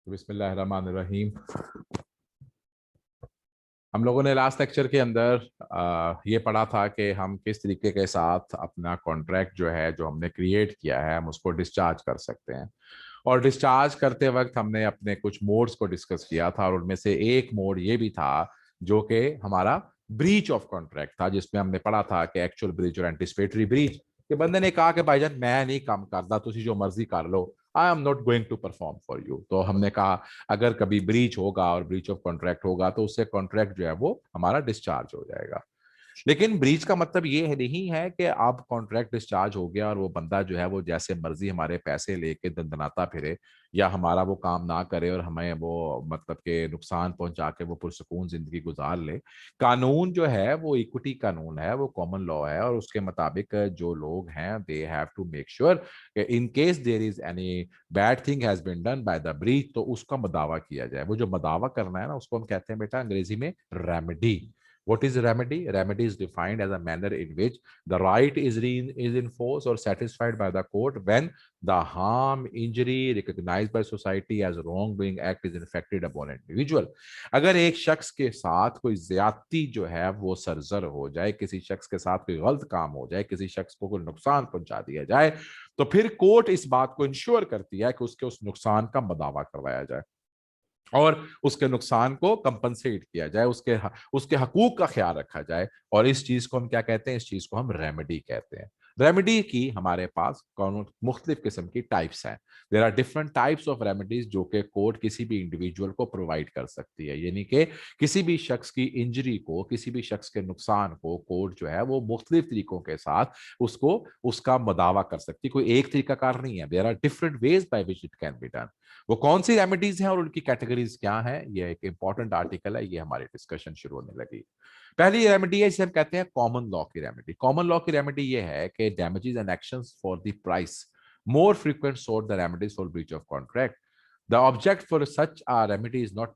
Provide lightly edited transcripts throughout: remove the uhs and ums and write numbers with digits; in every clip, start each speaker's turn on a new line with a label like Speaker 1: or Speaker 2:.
Speaker 1: बिस्मिल्लाहिर्रहमानिर्रहीम। हम लोगों ने लास्ट लेक्चर के अंदर ये पढ़ा था कि हम किस तरीके के साथ अपना कॉन्ट्रैक्ट जो है, जो हमने क्रिएट किया है, हम उसको डिस्चार्ज कर सकते हैं। और डिस्चार्ज करते वक्त हमने अपने कुछ मोड्स को डिस्कस किया था, और उनमें से एक मोड ये भी था जो कि हमारा ब्रीच ऑफ कॉन्ट्रैक्ट था, जिसमें हमने पढ़ा था कि एक्चुअल ब्रीच और एंटिसिपेटरी ब्रीच। कि बंदे ने कहा कि भाईजान मैं नहीं काम करता, तुम जो मर्जी कर लो, I am not going to perform for you. तो हमने कहा अगर कभी ब्रीच होगा और ब्रीच ऑफ कॉन्ट्रैक्ट होगा तो उससे कॉन्ट्रैक्ट जो है वो हमारा डिस्चार्ज हो जाएगा। लेकिन ब्रीच का मतलब ये है नहीं है कि अब कॉन्ट्रैक्ट डिस्चार्ज हो गया और वो बंदा जो है वो जैसे मर्जी हमारे पैसे लेके दंदनाता फिरे, या हमारा वो काम ना करे और हमें वो मतलब के नुकसान पहुंचा के वो पुरसुकून जिंदगी गुजार ले। कानून जो है वो इक्विटी कानून है, वो कॉमन लॉ है, और उसके मुताबिक जो लोग हैं they have to make sure in case there is any bad thing has been done by the breach, तो उसका मदावा किया जाए। वो जो मदावा करना है ना, उसको हम कहते हैं बेटा अंग्रेजी में remedy. What is remedy? Remedy is defined as a manner in which the right is enforced or satisfied by the court when the harm, injury recognized by society as wrongdoing act is inflicted upon an individual. अगर एक शख्स के साथ कोई ज्यादती जो है वो सरजर हो जाए, किसी शख्स के साथ कोई गलत काम हो जाए, किसी शख्स को कोई नुकसान पहुंचा दिया जाए, तो फिर कोर्ट इस बात को इंश्योर करती है कि उसके उस नुकसान का मदावा करवाया जाए और उसके नुकसान को कंपनसेट किया जाए, उसके हकूक का ख्याल रखा जाए। और इस चीज को हम क्या कहते हैं? इस चीज को हम रेमेडी कहते हैं। रेमेडी की हमारे पास कौन मुख्तलिफ किस्म की टाइप्स हैं। There are different types of remedies जो कि कोर्ट किसी भी इंडिविजुअल को प्रोवाइड कर सकती है। यानी कि किसी भी शख्स की इंजरी को, किसी भी शख्स के नुकसान को कोर्ट जो है वो मुख्तलिफ तरीकों के साथ उसको उसका मदावा कर सकती है। कोई एक तरीकाकार नहीं है। There are different ways by which it can be done. वो कौन सी रेमेडीज हैं और उनकी कैटेगरीज क्या हैं, ये एक इंपॉर्टेंट आर्टिकल है, ये हमारी डिस्कशन शुरू होने लगी। पहली रेमेडी है जिसे हम कहते हैं कॉमन लॉ की रेमेडी। कॉमन लॉ की रेमेडी ये है कि damages and actions for the price more frequent sought the remedies for breach of contract. The object for such a remedy is not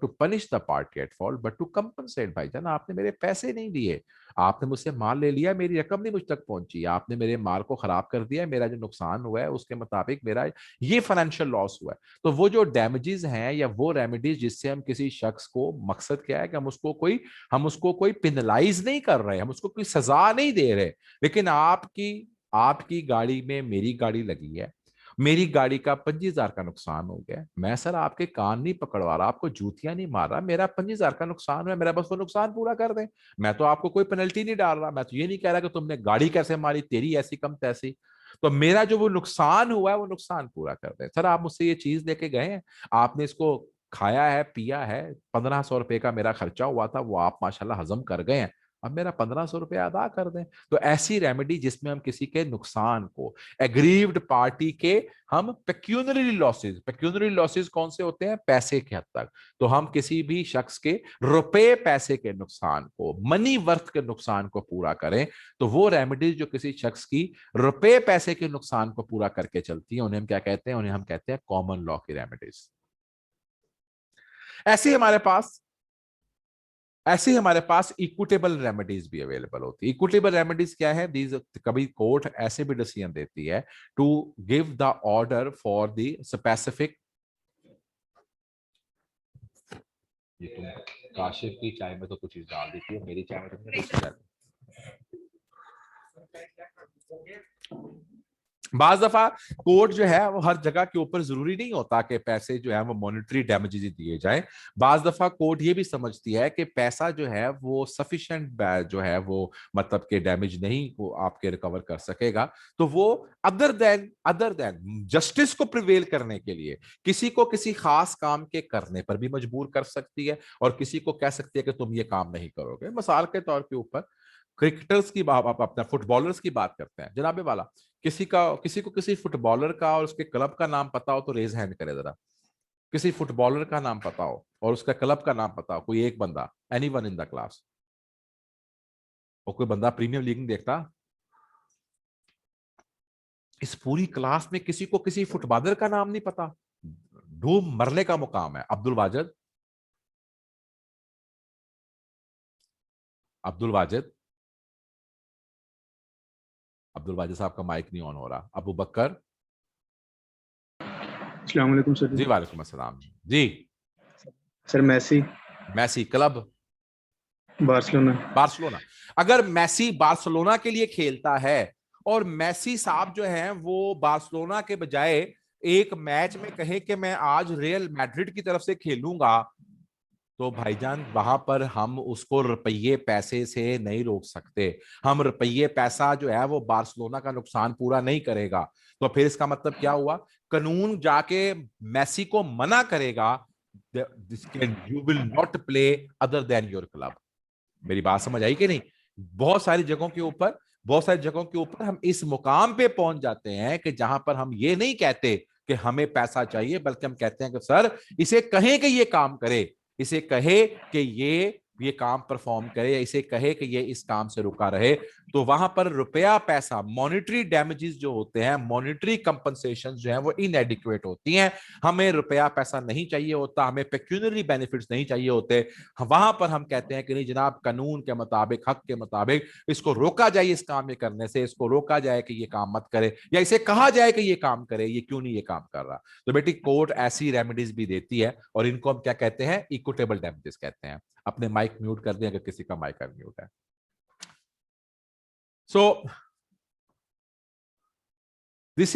Speaker 1: to punish the party at fault but to compensate। भाईजान आपने मेरे पैसे नहीं दिए, आपने मुझसे माल ले लिया, मेरी रकम नहीं मुझ तक पहुंची, आपने मेरे माल को खराब कर दिया, मेरा जो नुकसान हुआ है उसके मुताबिक मेरा ये फाइनेंशियल लॉस हुआ है। तो वो जो डैमेजेस हैं या वो रेमेडीज जिससे हम किसी शख्स को, मकसद क्या है कि हम उसको कोई पिनलाइज नहीं कर रहे, हम उसको कोई सजा नहीं दे रहे। लेकिन आपकी आपकी गाड़ी में मेरी गाड़ी लगी है, मेरी गाड़ी का 25,000 का नुकसान हो गया, मैं सर आपके कान नहीं पकड़वा रहा, आपको जूतियां नहीं मार रहा, मेरा 25,000 का नुकसान है, मेरा बस वो नुकसान पूरा कर दें। मैं तो आपको कोई पेनल्टी नहीं डाल रहा, मैं तो ये नहीं कह रहा कि तुमने गाड़ी कैसे मारी, तेरी ऐसी कम तैसी। तो मेरा जो वो नुकसान हुआ है वो नुकसान पूरा कर दें। सर आप मुझसे ये चीज लेके गए हैं, आपने इसको खाया है, पिया है, 1,500 रुपए का मेरा खर्चा हुआ था, वो आप माशाल्लाह हजम कर गए हैं, अब मेरा 1500 रुपया अदा कर दें। तो ऐसी रेमेडी जिसमें हम किसी के नुकसान को, एग्रीव्ड पार्टी के हम पेक्यूनरी लॉसेस कौन से होते हैं, पैसे के हद तक, तो हम किसी भी शख्स के रुपए पैसे के नुकसान को, मनी वर्थ के नुकसान को पूरा करें, तो वो रेमेडीज जो किसी शख्स की रुपए पैसे के नुकसान को पूरा करके चलती है, उन्हें हम क्या कहते हैं, उन्हें हम कहते हैं कॉमन लॉ की रेमेडीज। ऐसे हमारे पास ऐसे ही हमारे पास इक्विटेबल रेमेडीज भी अवेलेबल होती है। इक्विटेबल रेमेडीज क्या है, दीज कभी कोर्ट ऐसे भी डिसीजन देती है to give the order for the specific. ये तुम काशिफ की चाय में तो कुछ चीज डाल देती है, मेरी चाय में तुमने कुछ डाल। बाज दफा कोर्ट जो है वो हर जगह के ऊपर जरूरी नहीं होता कि पैसे जो है वो मॉनेटरी डैमेजेस ही दिए जाए। बाज दफा कोर्ट ये भी समझती है कि पैसा जो है वो सफिशिएंट जो है वो मतलब के डैमेज नहीं वो आपके रिकवर कर सकेगा, तो वो अदर देन जस्टिस को प्रिवेल करने के लिए किसी को किसी खास काम के करने पर भी मजबूर कर सकती है, और किसी को कह सकती है कि तुम ये काम नहीं करोगे। मिसाल के तौर के ऊपर क्रिकेटर्स की बात, आप अपना फुटबॉलर्स की बात करते हैं जनाबे वाला, किसी को किसी फुटबॉलर का और उसके क्लब का नाम पता हो तो रेज हैंड करे जरा। किसी फुटबॉलर का नाम पता हो और उसका क्लब का नाम पता हो, कोई एक बंदा, एनीवन इन द क्लास। और कोई बंदा प्रीमियर लीग नहीं देखता? इस पूरी क्लास में किसी को किसी फुटबॉलर का नाम नहीं पता? डूब मरने का मुकाम है। अब्दुल वाजिद, अब्दुल वाजिद, अब्दुल वाजिद साहब का माइक नहीं ऑन हो रहा। अबू बकर।
Speaker 2: अस्सलाम वालेकुम सर।
Speaker 1: जी वालेकुम अस्सलाम जी।
Speaker 2: Sir Messi.
Speaker 1: Messi club
Speaker 2: Barcelona.
Speaker 1: Barcelona. अगर मैसी बार्सिलोना के लिए खेलता है और मैसी साहब जो है वो बार्सिलोना के बजाय एक मैच में कहे कि मैं आज रियल मैड्रिड की तरफ से खेलूंगा, तो भाईजान वहां पर हम उसको रुपये पैसे से नहीं रोक सकते। हम रुपये पैसा जो है वो बार्सिलोना का नुकसान पूरा नहीं करेगा। तो फिर इसका मतलब क्या हुआ, कानून जाके मैसी को मना करेगा, you will not play other than your club. मेरी बात समझ आई कि नहीं? बहुत सारी जगहों के ऊपर हम इस मुकाम पे पहुंच जाते हैं कि जहां पर हम ये नहीं कहते कि हमें पैसा चाहिए, बल्कि हम कहते हैं कि सर इसे कहें कि ये काम करे, इसे कहे कि ये काम परफॉर्म करे, या इसे कहे कि ये इस काम से रुका रहे। तो वहां पर रुपया पैसा, मॉनिटरी डैमेजेस जो होते हैं, मॉनिटरी कंपनसेशन जो है वो इनएडिक्वेट होती हैं। हमें रुपया पैसा नहीं चाहिए होता, हमें पेक्यूनरी बेनिफिट्स नहीं चाहिए होते। वहां पर हम कहते हैं कि नहीं जनाब, कानून के मुताबिक, हक के मुताबिक इसको रोका जाए, इस काम ये करने से इसको रोका जाए कि ये काम मत करे, या इसे कहा जाए कि ये काम करे, ये क्यों नहीं ये काम कर रहा। तो बेटी कोर्ट ऐसी रेमेडीज भी देती है, और इनको हम क्या कहते हैं, इक्विटेबल डैमेजेस कहते हैं। अपने माइक म्यूट कर दें अगर किसी का माइक म्यूट है। So this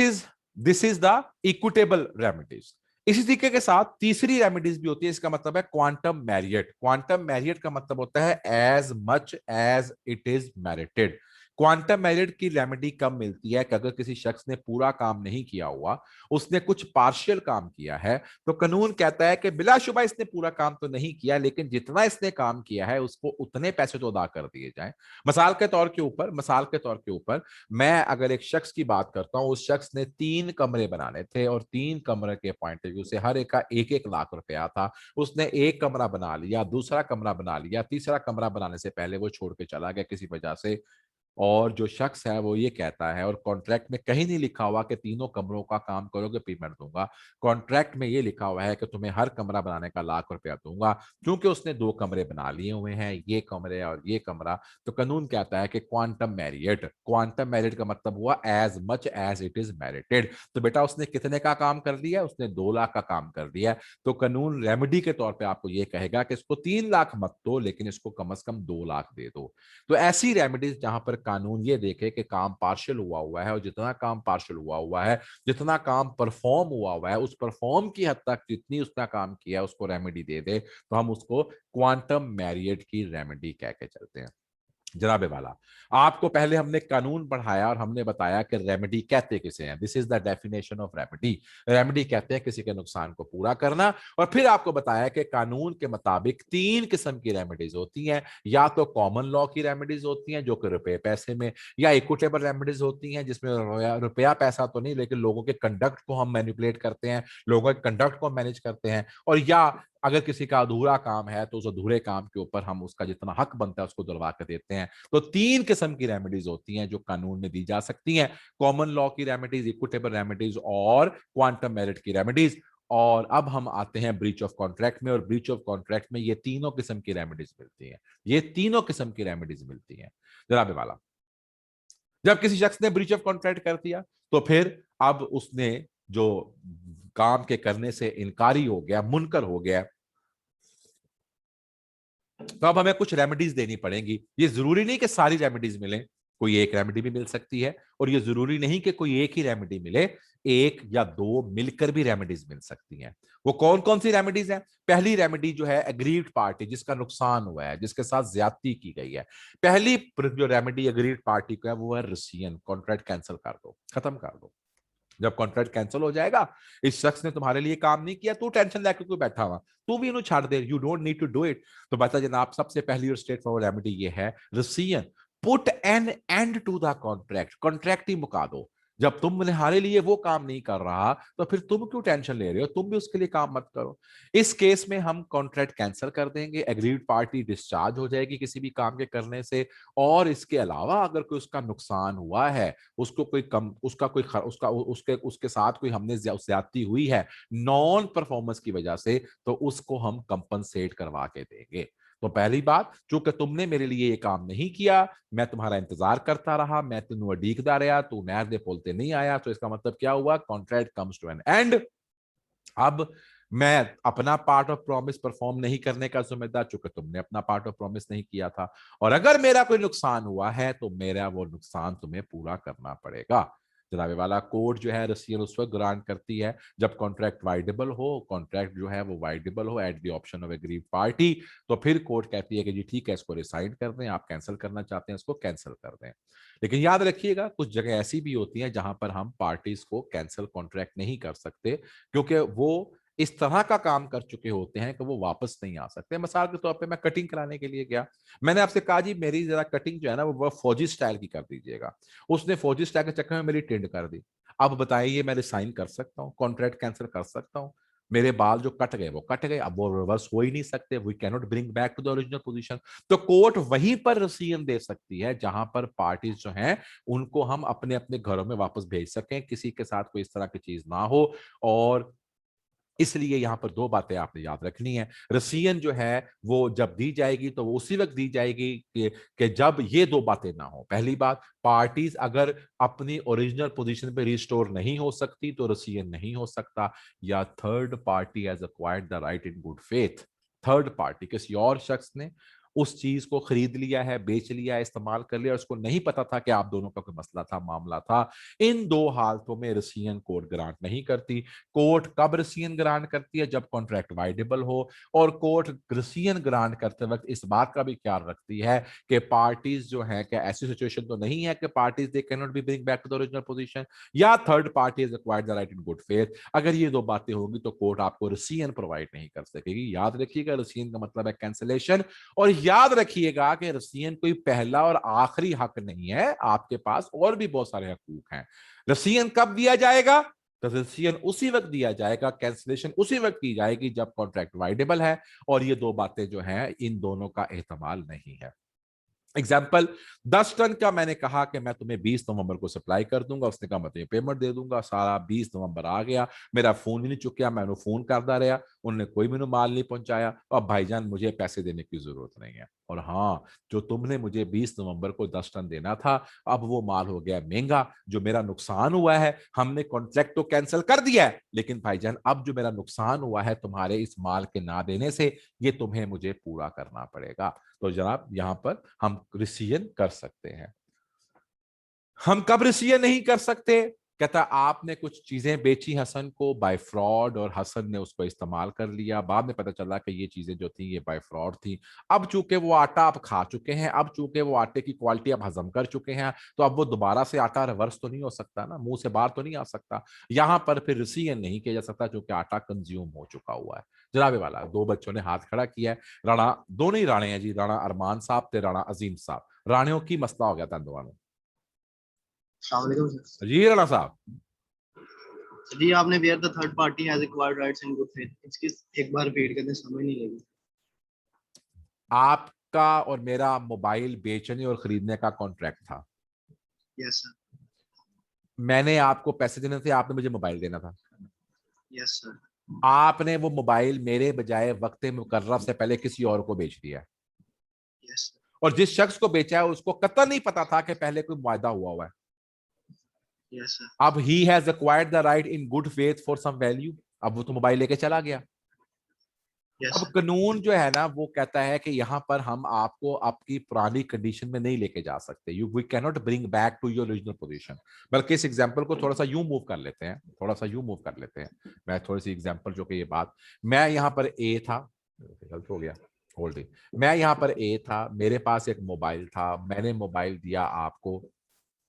Speaker 1: is the equitable remedies. इसी तरीके के साथ तीसरी रेमेडीज भी होती है, इसका मतलब है क्वांटम मैरियट। क्वांटम मैरियट का मतलब होता है as much as it is merited. Quantum meruit की रेमेडी कब मिलती है कि अगर किसी शख्स ने पूरा काम नहीं किया हुआ, उसने कुछ पार्शियल काम किया है, तो कानून कहता है कि बिलाशुबा इसने पूरा काम तो नहीं किया, लेकिन जितना इसने काम किया है उसको उतने पैसे तो अदा कर दिए जाएं। मिसाल के तौर के ऊपर मैं अगर एक शख्स की बात करता हूं, उस शख्स ने 3 कमरे बनाने थे और 3 कमरे के पॉइंट ऑफ व्यू से हर एक का 1-1 लाख रुपया था। उसने एक कमरा बना लिया, दूसरा कमरा बना लिया, तीसरा कमरा बनाने से पहले वो छोड़ के चला गया किसी वजह से। और जो शख्स है वो ये कहता है, और कॉन्ट्रैक्ट में कहीं नहीं लिखा हुआ कि तीनों कमरों का काम करोगे पेमेंट दूंगा, कॉन्ट्रैक्ट में ये लिखा हुआ है कि तुम्हें हर कमरा बनाने का ₹1,00,000 दूंगा। क्योंकि उसने 2 कमरे बना लिए हुए हैं, ये कमरे और ये कमरा, तो कानून कहता है कि क्वांटम मैरिट का मतलब हुआ as much as it is merited. तो बेटा उसने कितने का काम कर दिया, उसने 2 लाख का काम कर दिया। तो कानून रेमेडी के तौर पे आपको ये कहेगा कि इसको 3 लाख मत दो, लेकिन इसको कम से कम 2 लाख दे दो। तो ऐसी रेमेडीज जहां पर कानून ये देखे कि काम पार्शियल हुआ है, और जितना काम पार्शियल हुआ है, जितना काम परफॉर्म हुआ है, उस परफॉर्म की हद तक जितनी उसने काम किया उसको रेमेडी दे दे, तो हम उसको क्वांटम मैरियट की रेमेडी कह के चलते हैं। जनाबे वाला, आपको पहले हमने कानून पढ़ाया और हमने बताया कि रेमेडी कहते किसे हैं। This is the definition of remedy. Remedy कहते हैं किसी के नुकसान को पूरा करना। और फिर आपको बताया कि कानून के मुताबिक तीन किस्म की रेमेडीज होती हैं, या तो कॉमन लॉ की रेमेडीज होती हैं जो कि रुपए पैसे में, या इक्विटेबल रेमेडीज होती हैं जिसमें रुपया पैसा तो नहीं लेकिन लोगों के कंडक्ट को हम मैनिपुलेट करते हैं, लोगों के कंडक्ट को मैनेज करते हैं। और या अगर किसी का अधूरा काम है तो उस अधूरे काम के ऊपर हम उसका जितना हक बनता है उसको दिलवा कर देते हैं। तो तीन किस्म की रेमेडीज होती हैं जो कानून में दी जा सकती हैं, कॉमन लॉ की रेमेडीज, इक्विटेबल रेमेडीज और क्वांटम मेरिट की रेमेडीज। और अब हम आते हैं ब्रीच ऑफ कॉन्ट्रैक्ट में, और ब्रीच ऑफ कॉन्ट्रैक्ट में ये तीनों किस्म की रेमेडीज मिलती हैं, ये तीनों किस्म की रेमेडीज मिलती हैं। जनाब वाला, जब किसी शख्स ने ब्रीच ऑफ कॉन्ट्रैक्ट कर दिया तो फिर अब उसने जो काम के करने से इनकारी हो गया, मुनकर हो गया, तो अब हमें कुछ रेमेडीज देनी पड़ेंगी। ये जरूरी नहीं कि सारी रेमेडीज मिले, कोई एक रेमेडी भी मिल सकती है, और ये जरूरी नहीं कि कोई एक ही रेमेडी मिले, एक या दो मिलकर भी रेमेडीज मिल सकती हैं। वो कौन कौन सी रेमेडीज हैं? पहली रेमेडी जो है एग्रीड पार्टी, जिसका नुकसान हुआ है, जिसके साथ ज्यादती की गई है, पहली जो रेमेडी एग्रीड पार्टी को है वो है रसियन, कॉन्ट्रैक्ट कैंसिल कर दो, खत्म कर दो। जब कॉन्ट्रैक्ट कैंसिल हो जाएगा, इस शख्स ने तुम्हारे लिए काम नहीं किया, तू टेंशन लेकर क्यों बैठा हुआ, तू भी इन्हें छाड़ दे, you don't need to do it. तो बता जनाब, सबसे पहली और स्ट्रेट फॉरवर्ड रेमेडी ये है rescission, put an end to the contract, contract ही मुका दो। जब तुम्हारे लिए वो काम नहीं कर रहा तो फिर तुम क्यों टेंशन ले रहे हो, तुम भी उसके लिए काम मत करो। इस केस में हम कॉन्ट्रैक्ट कैंसिल कर देंगे, एग्रीड पार्टी डिस्चार्ज हो जाएगी किसी भी काम के करने से। और इसके अलावा अगर कोई उसका नुकसान हुआ है, उसको कोई कम उसका कोई उसका उसके उसके साथ कोई हमने ज्यादती हुई है नॉन परफॉर्मेंस की वजह से, तो उसको हम कंपनसेट करवा के देंगे। तो पहली बात, चूंकि तुमने मेरे लिए ये काम नहीं किया, मैं तुम्हारा इंतजार करता रहा, मैं तेन अडीकदा रहा, तू नहर दे पुल ते नहीं आया, तो इसका मतलब क्या हुआ, contract comes to an end. अब मैं अपना पार्ट ऑफ प्रॉमिस परफॉर्म नहीं करने का जिम्मेदार, चूंकि तुमने अपना पार्ट ऑफ प्रॉमिस नहीं किया था। और अगर मेरा कोई नुकसान हुआ है तो मेरा वो नुकसान तुम्हें पूरा करना पड़ेगा। जनाबे वाला, कोर्ट जो है रसियन उस वक्त ग्रांट करती है जब कॉन्ट्रैक्ट वाइडेबल हो, कॉन्ट्रैक्ट जो है वो वाइडेबल हो at the option of agreed party. तो फिर कोर्ट कहती है कि जी ठीक है, इसको रिसाइड कर दें, आप कैंसिल करना चाहते हैं इसको कैंसिल कर दें। लेकिन याद रखिएगा, कुछ जगह ऐसी भी होती हैं जहां पर हम पार्टीज को कैंसिल कॉन्ट्रैक्ट नहीं कर सकते, क्योंकि वो इस तरह का काम कर चुके होते हैं कि वो वापस नहीं आ सकते। मिसाल के तौर पे मैं कटिंग कराने के लिए गया, मैंने आपसे कहा जी मेरी जरा कटिंग जो है ना वो फौजी स्टाइल की कर दीजिएगा, उसने फौजी स्टाइल के चक्कर में मेरी टेंड कर दी। अब बताइए, मैं रिसाइन कर सकता हूँ, कॉन्ट्रैक्ट कैंसिल कर सकता हूँ? मेरे बाल जो कट गए वो कट गए, अब वो रिवर्स हो ही नहीं सकते, we can not bring back to the original position. तो कोर्ट वहीं पर रसीयन दे सकती है जहां पर पार्टीज जो हैं उनको हम अपने अपने घरों में वापस भेज सकें, किसी के साथ कोई इस तरह की चीज ना हो। और इसलिए यहां पर दो बातें आपने याद रखनी है। रसियन जो है वो जब दी जाएगी तो वो उसी वक्त दी जाएगी कि जब ये दो बातें ना हो। पहली बात, पार्टीज अगर अपनी ओरिजिनल पोजीशन पे रिस्टोर नहीं हो सकती तो रसियन नहीं हो सकता। या third party has acquired the right in good faith, third party किसी और शख्स ने उस चीज को खरीद लिया है, बेच लिया है, इस्तेमाल कर लिया, उसको नहीं पता था कि आप दोनों का कोई मसला था, मामला था। इन दो हालतों में रसियन कोर्ट ग्रांट नहीं करती। कोर्ट कब रसियन ग्रांट करती है? जब कॉन्ट्रैक्ट वाइडेबल हो। और कोर्ट रसियन ग्रांट करते वक्त इस बात का भी ख्याल रखती है कि पार्टीज जो है, क्या ऐसी सिचुएशन तो नहीं है कि parties they can not be bring back to the original position, या third party has acquired the right in good faith. अगर ये दो बातें होंगी तो कोर्ट आपको रसियन प्रोवाइड नहीं कर सकेगी। याद रखिएगा, रसियन का मतलब है कैंसिलेशन। और याद रखिएगा कि रसियन कोई पहला और आखिरी हक नहीं है, आपके पास और भी बहुत सारे हकूक हैं। रसियन कब दिया जाएगा? तो रसियन उसी वक्त दिया जाएगा, कैंसिलेशन उसी वक्त की जाएगी जब कॉन्ट्रैक्ट वाइडेबल है। और ये दो बातें जो हैं इन दोनों का एहतमाल नहीं है। एग्जाम्पल, 10 टन का मैंने कहा कि मैं तुम्हें 20 नवंबर को सप्लाई कर दूंगा, उसने कहा मैं तुम्हें पेमेंट दे दूंगा, सारा 20 नवंबर आ गया, मेरा फोन ही नहीं चुकिया, मैंने फोन करता रहा, उन्होंने कोई मैंने माल नहीं पहुंचाया। अब भाईजान मुझे पैसे देने की जरूरत नहीं है। और हाँ, जो तुमने मुझे 20 नवंबर को 10 टन देना था, अब वो माल हो गया महंगा, जो मेरा नुकसान हुआ है, हमने कॉन्ट्रैक्ट तो कैंसिल कर दिया है, लेकिन भाईजान अब जो मेरा नुकसान हुआ है तुम्हारे इस माल के ना देने से, ये तुम्हें मुझे पूरा करना पड़ेगा। तो जनाब यहां पर हम रिसियन कर सकते हैं। हम कब रिसियन नहीं कर सकते? कहता आपने कुछ चीजें बेची हसन को बाय फ्रॉड और हसन ने उसको इस्तेमाल कर लिया, बाद में पता चला कि ये चीजें जो थी ये बाय फ्रॉड थी। अब चूंकि वो आटा आप खा चुके हैं, अब चूंकि वो आटे की क्वालिटी आप हजम कर चुके हैं, तो अब वो दोबारा से आटा रिवर्स तो नहीं हो सकता ना, मुंह से बाहर तो नहीं आ सकता। यहां पर फिर रिसीजन नहीं किया जा सकता क्योंकि आटा कंज्यूम हो चुका हुआ है। जनाबे वाला दो बच्चों ने हाथ खड़ा किया है। राणा, दोनों ही राणे हैं जी, राणा अरमान साहब ते राणा अजीम साहब। राणियों की मसला हो गया था इन दोनों में।
Speaker 2: अस्सलाम वालेकुम सर।
Speaker 1: जी राणा साहब।
Speaker 2: जी आपने where the third party has acquired rights in good faith, इसकी एक बार रिपीट करने समझ नहीं लगी।
Speaker 1: आपका और मेरा मोबाइल बेचने और खरीदने का कॉन्ट्रैक्ट था।
Speaker 2: Yes sir.
Speaker 1: मैंने आपको पैसे देने थे, आपने मुझे मोबाइल देना था।
Speaker 2: Yes sir.
Speaker 1: आपने वो मोबाइल मेरे बजाय वक्त मुकर्रर से पहले किसी और को बेच दिया।
Speaker 2: Yes sir.
Speaker 1: और जिस शख्स को बेचा है उसको कतई नहीं पता था कि पहले कोई मुआयदा हुआ हुआ है।
Speaker 2: Yes sir.
Speaker 1: अब he has acquired the right in good faith for some value. अब वो तो मोबाइल लेके चला गया।
Speaker 2: यस
Speaker 1: अब
Speaker 2: सर।
Speaker 1: कानून जो है ना वो कहता है कि यहाँ पर हम आपको आपकी पुरानी कंडीशन में नहीं लेके जा सकते। You we can not bring back to your original position. बल्कि इस एग्जांपल को थोड़ा सा यूं मूव कर लेते हैं, थोड़ा सा यूं मूव कर लेते हैं। मैं थोड़ी सी एग्जांपल जो कि ये बात, मैं यहाँ पर ए था, गलत हो गया, होल्ड इट। मैं यहाँ पर ए था, मेरे पास एक मोबाइल था, मैंने मोबाइल दिया आपको,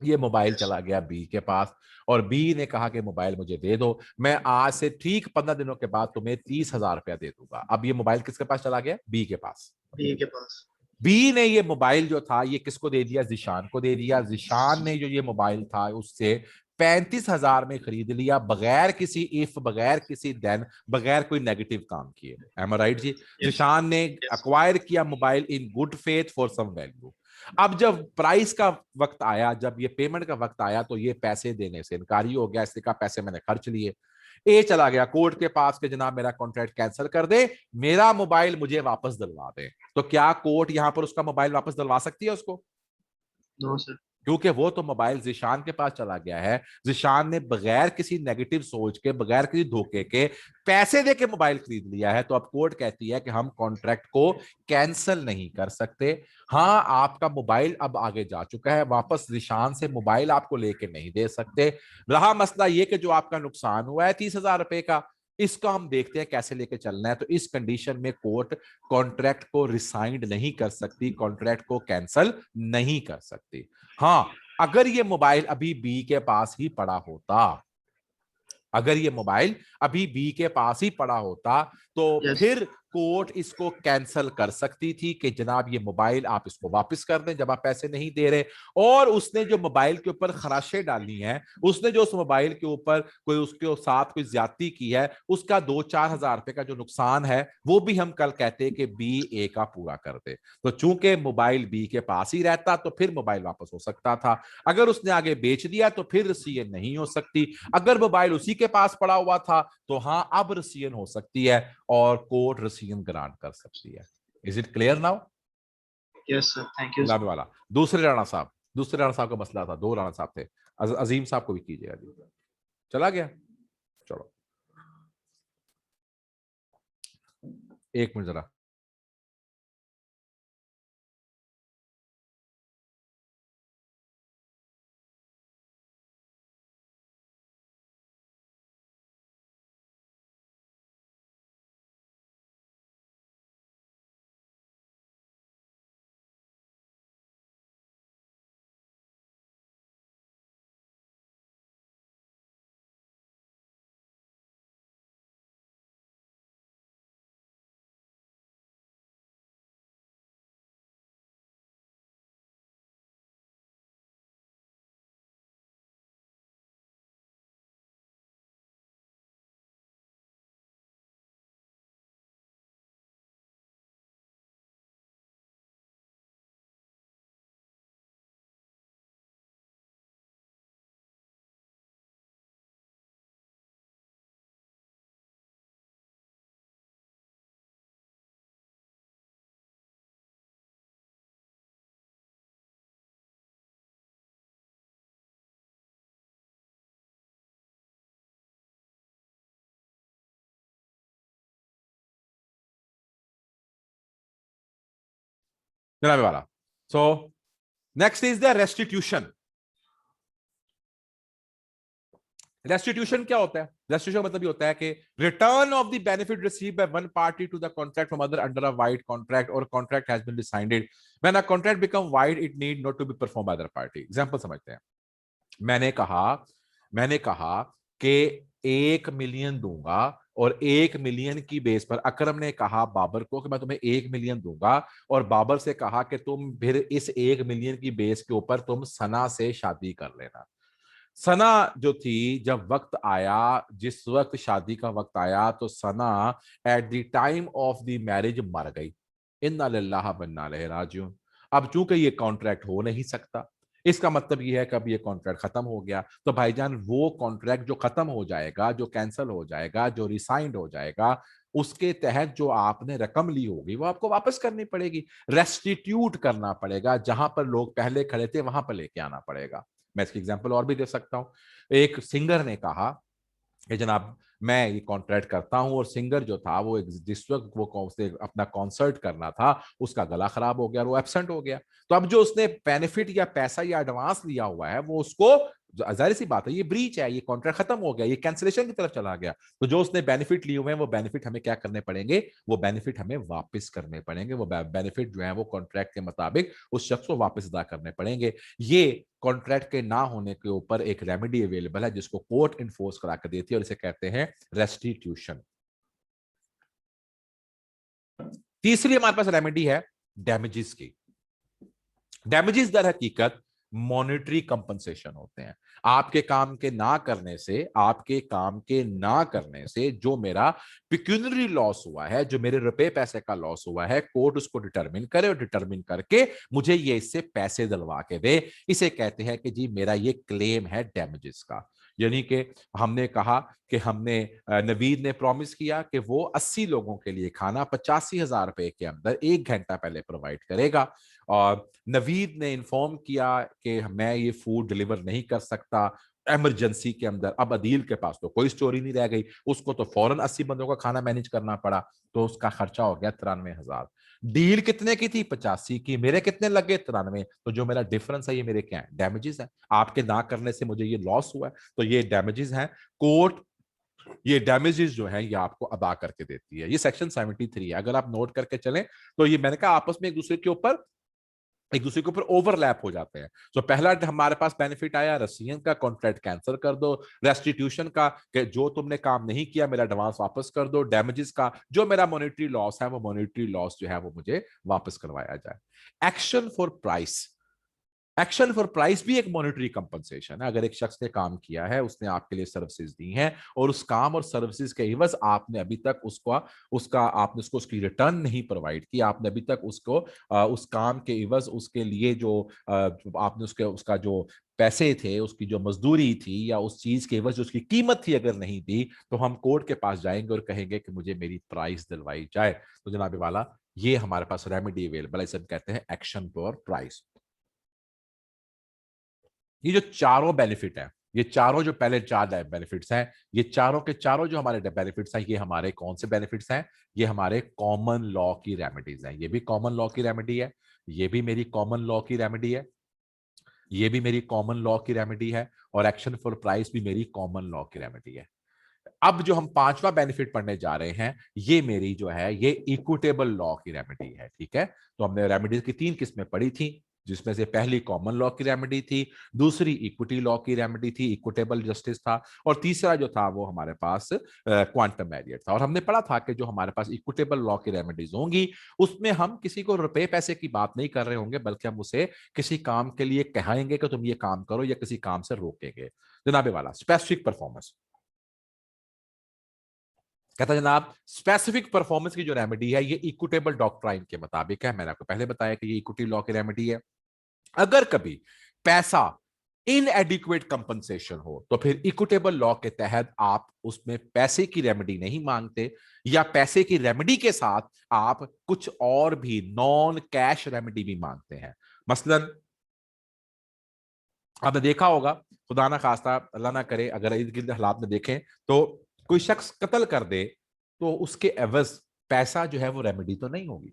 Speaker 1: ये मोबाइल
Speaker 2: यस।
Speaker 1: चला गया बी के पास, और बी ने कहा कि मोबाइल मुझे दे दो, मैं आज से ठीक 15 दिनों के बाद तुम्हें 30,000 रुपया दे दूंगा। अब ये मोबाइल किसके पास चला गया? बी के पास।
Speaker 2: बी के पास।
Speaker 1: बी ने ये मोबाइल जो था ये किसको दे दिया? जिशान को दे दिया। जिशान ने जो ये मोबाइल था उससे 35,000 में खरीद लिया, बगैर किसी इफ, बगैर किसी देन, बगैर कोई नेगेटिव काम किए। एम आई राइट जी?
Speaker 2: यस।
Speaker 1: जिशान ने
Speaker 2: यस।
Speaker 1: अक्वायर किया mobile in good faith for some value. अब जब प्राइस का वक्त आया, जब ये पेमेंट का वक्त आया, तो ये पैसे देने से इनकारी हो गया। इसने कहा पैसे मैंने खर्च लिए। ए चला गया कोर्ट के पास कि जनाब मेरा कॉन्ट्रैक्ट कैंसिल कर दे, मेरा मोबाइल मुझे वापस दिलवा दे। तो क्या कोर्ट यहां पर उसका मोबाइल वापस दिलवा सकती है उसको?
Speaker 2: No sir.
Speaker 1: क्योंकि वो तो मोबाइल जिशान के पास चला गया है। जिशान ने बगैर किसी नेगेटिव सोच के, बगैर किसी धोखे के पैसे दे के मोबाइल खरीद लिया है। तो अब कोर्ट कहती है कि हम कॉन्ट्रैक्ट को कैंसिल नहीं कर सकते। हाँ, आपका मोबाइल अब आगे जा चुका है, वापस जिशान से मोबाइल आपको लेके नहीं दे सकते। रहा मसला ये कि जो आपका नुकसान हुआ है 30,000 रुपए का, इसका हम देखते हैं कैसे लेके चलना है। तो इस कंडीशन में कोर्ट कॉन्ट्रैक्ट को रिसाइंड नहीं कर सकती, कॉन्ट्रैक्ट को कैंसिल नहीं कर सकती। हाँ, अगर ये मोबाइल अभी बी के पास ही पड़ा होता, अगर ये मोबाइल अभी बी के पास ही पड़ा होता, तो
Speaker 2: यस।
Speaker 1: फिर कोर्ट इसको कैंसिल कर सकती थी कि जनाब ये मोबाइल आप इसको वापस कर दें जब आप पैसे नहीं दे रहे। और उसने जो मोबाइल के ऊपर खराशें डाली हैं, उसने जो उस मोबाइल के ऊपर कोई उसके साथ कोई ज्यादती की है, उसका 2-4 हजार रुपए का जो नुकसान है वो भी हम कल कहते कि बी ए का पूरा कर दे। तो चूंकि मोबाइल बी के पास ही रहता तो फिर मोबाइल वापस हो सकता था। अगर उसने आगे बेच दिया तो फिर रसीयत नहीं हो सकती। अगर मोबाइल उसी के पास पड़ा हुआ था तो हाँ, अब रसीयन हो सकती है और कोर्ट रसीयन ग्रांट कर सकती है। Is it clear now?
Speaker 2: Yes sir, thank you.
Speaker 1: लाने वाला दूसरे राणा साहब, दूसरे राणा साहब का मसला था, दो राणा साहब थे। अजीम साहब को भी कीजिएगा जी। चला गया? चलो एक मिनट जरा। जनाबे वाला, so next is the restitution. Restitution क्या होता है? रेस्टिट्यूशन मतलब ये होता है कि return of the benefit received by one party to the contract from other under a void contract और contract has been decided when a contract become void it need not to be perform by other party. Example समझते हैं। मैंने कहा कि 1 million दूंगा और 1 million की base पर अकरम ने कहा बाबर को कि मैं तुम्हें 1 मिलियन दूंगा, और बाबर से कहा कि तुम फिर इस 1 मिलियन की बेस के ऊपर तुम सना से शादी कर लेना। सना जो थी, जब वक्त आया, जिस वक्त शादी का वक्त आया, तो Sana at the time of the marriage मर गई। इन्ना लिल्लाहि व इन्ना इलैहि राजिऊन। अब चूंकि ये कॉन्ट्रैक्ट हो नहीं सकता, इसका मतलब ये है कि अब ये कॉन्ट्रैक्ट खत्म हो गया, तो भाईजान वो कॉन्ट्रैक्ट जो खत्म हो जाएगा, जो कैंसिल हो जाएगा, जो रिसाइंड हो जाएगा, उसके तहत जो आपने रकम ली होगी वो आपको वापस करनी पड़ेगी, रेस्टिट्यूट करना पड़ेगा। जहां पर लोग पहले खड़े थे वहां पर लेके आना पड़ेगा। मैं इसकी एग्जांपल और भी दे सकता हूं। एक सिंगर ने कहा कि जनाब मैं ये कॉन्ट्रैक्ट करता हूं, और सिंगर जो था वो जिस वक्त वो उसे अपना कॉन्सर्ट करना था उसका गला खराब हो गया और वो एब्सेंट हो गया। तो अब जो उसने बेनिफिट या पैसा या एडवांस लिया हुआ है वो उसको, जाहिर सी बात है ये ब्रीच है, ये कॉन्ट्रैक्ट खत्म हो गया, ये कैंसिलेशन की तरफ चला गया। तो जो उसने बेनिफिट लिए हुए हैं वो बेनिफिट हमें क्या करने पड़ेंगे? वो बेनिफिट हमें वापस करने पड़ेंगे। वो बेनिफिट जो है वो कॉन्ट्रैक्ट के मुताबिक उस शख्स को वापस अदा करने पड़ेंगे। ये कॉन्ट्रैक्ट के ना होने के ऊपर एक रेमेडी अवेलेबल है जिसको कोर्ट इन्फोर्स करा कर देती है, और इसे कहते हैं रेस्टिट्यूशन। तीसरी हमारे पास रेमेडी है डैमेजेस की। डैमेजेस दर हकीकत मॉनेटरी कंपनसेशन होते हैं। आपके काम के ना करने से, आपके काम के ना करने से जो मेरा पिक्यूनरी लॉस हुआ है, जो मेरे रुपए पैसे का लॉस हुआ है, कोर्ट उसको डिटरमिन करे और डिटरमिन करके मुझे ये इससे पैसे दिलवा के दे। इसे कहते हैं कि जी मेरा ये क्लेम है डैमेजेस का। यानी कि हमने कहा कि हमने नवीद ने प्रॉमिस किया कि वो 80 लोगों के लिए खाना 85,000 रुपए के अंदर 1 घंटा पहले प्रोवाइड करेगा, और नवीद ने इन्फॉर्म किया कि मैं ये फूड डिलीवर नहीं कर सकता इमरजेंसी के अंदर। अब अदील के पास तो कोई स्टोरी नहीं रह गई, उसको तो फौरन 80 बंदों का खाना मैनेज करना पड़ा, तो उसका खर्चा हो गया 93,000। डील कितने की थी? 85 की। मेरे कितने लगे? 93। तो जो मेरा डिफरेंस है ये मेरे क्या है? डैमेजेस है। आपके ना करने से मुझे ये लॉस हुआ है, तो ये डैमेजेस हैं। कोर्ट ये डैमेजेस जो है ये आपको अदा करके देती है। ये सेक्शन 73 है, अगर आप नोट करके चलें तो ये मैंने कहा आपस में एक दूसरे के ऊपर ओवरलैप हो जाते हैं। तो पहला हमारे पास बेनिफिट आया रसियन का, कॉन्ट्रैक्ट कैंसिल कर दो। रेस्टिट्यूशन का कि जो तुमने काम नहीं किया मेरा एडवांस वापस कर दो। डैमेजेस का जो मेरा मॉनेटरी लॉस है वो मॉनेटरी लॉस जो है वो मुझे वापस करवाया जाए। Action for price. Action for price भी एक मॉनेटरी कंपनसेशन है। अगर एक शख्स ने काम किया है, उसने आपके लिए सर्विसेज दी हैं, और उस काम और सर्विसेज के एवज आपने अभी तक उसको उसकी रिटर्न नहीं प्रोवाइड की, आपने अभी तक उसको उस काम के एवज उसके लिए जो आपने उसका जो पैसे थे, उसकी जो मजदूरी थी, या उस चीज के एवज जो उसकी कीमत थी अगर नहीं दी, तो हम कोर्ट के पास जाएंगे और कहेंगे कि मुझे मेरी प्राइस दिलवाई जाए। तो जनाब वाला ये हमारे पास रेमेडी अवेलेबल है, इसे हम कहते हैं एक्शन फॉर प्राइस। ये जो चारों बेनिफिट है, ये चारों जो पहले चार बेनिफिट्स हैं, ये चारों के चारों जो हमारे बेनिफिट्स हैं, ये हमारे कौन से बेनिफिट्स हैं? ये हमारे कॉमन लॉ की रेमेडीज हैं। ये भी कॉमन लॉ की रेमेडी है, ये भी मेरी कॉमन लॉ की रेमेडी है, ये भी मेरी कॉमन लॉ की रेमेडी है, और एक्शन फॉर प्राइस भी मेरी कॉमन लॉ की रेमेडी है। अब जो हम पांचवा बेनिफिट पढ़ने जा रहे हैं, ये मेरी जो है ये इक्विटेबल लॉ की रेमेडी है। ठीक है, तो हमने रेमेडीज की 3 किस्में पढ़ी थी, जिसमें से पहली कॉमन लॉ की रेमेडी थी, दूसरी इक्विटी लॉ की रेमेडी थी, इक्विटेबल जस्टिस था, और तीसरा जो था वो हमारे पास क्वांटम मैरियट था। और हमने पढ़ा था कि जो हमारे पास इक्विटेबल लॉ की रेमेडीज होंगी उसमें हम किसी को रुपए पैसे की बात नहीं कर रहे होंगे, बल्कि हम उसे किसी काम के लिए कहेंगे कि तुम ये काम करो, या किसी काम से रोकेंगे। जनाबे वाला स्पेसिफिक परफॉर्मेंस कहता जनाब, स्पेसिफिक परफॉर्मेंस की जो रेमेडी है ये इक्विटेबल डॉक्ट्राइन के मुताबिक है। मैंने आपको पहले बताया कि ये इक्विटी लॉ की रेमेडी है। अगर कभी पैसा इनएडिक्वेट कंपनसेशन हो तो फिर इक्विटेबल लॉ के तहत आप उसमें पैसे की रेमेडी नहीं मांगते, या पैसे की रेमेडी के साथ आप कुछ और भी नॉन कैश रेमेडी भी मांगते हैं। मसलन आपने देखा होगा, खुदा ना खास्ता अल्लाह ना करे, अगर इर्द गिर्द हालात में देखें तो कोई शख्स कत्ल कर दे तो उसके एवज पैसा जो है वो रेमेडी तो नहीं होगी।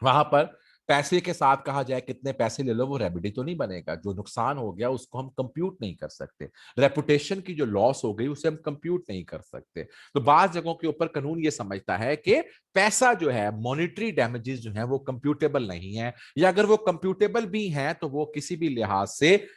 Speaker 1: वहां पर पैसे के साथ कहा जाए कितने पैसे ले लो, वो रेमेडी तो नहीं बनेगा। जो नुकसान हो गया उसको हम कंप्यूट नहीं कर सकते, रेपुटेशन की जो लॉस हो गई उसे हम कंप्यूट नहीं कर सकते। तो बात जगहों के ऊपर कानून ये समझता है कि पैसा जो है, मॉनिटरी डैमेजेस जो है वो कंप्यूटेबल नहीं है, या अगर वो कंप्यूटेबल भी हैं तो वो किसी भी लिहाज से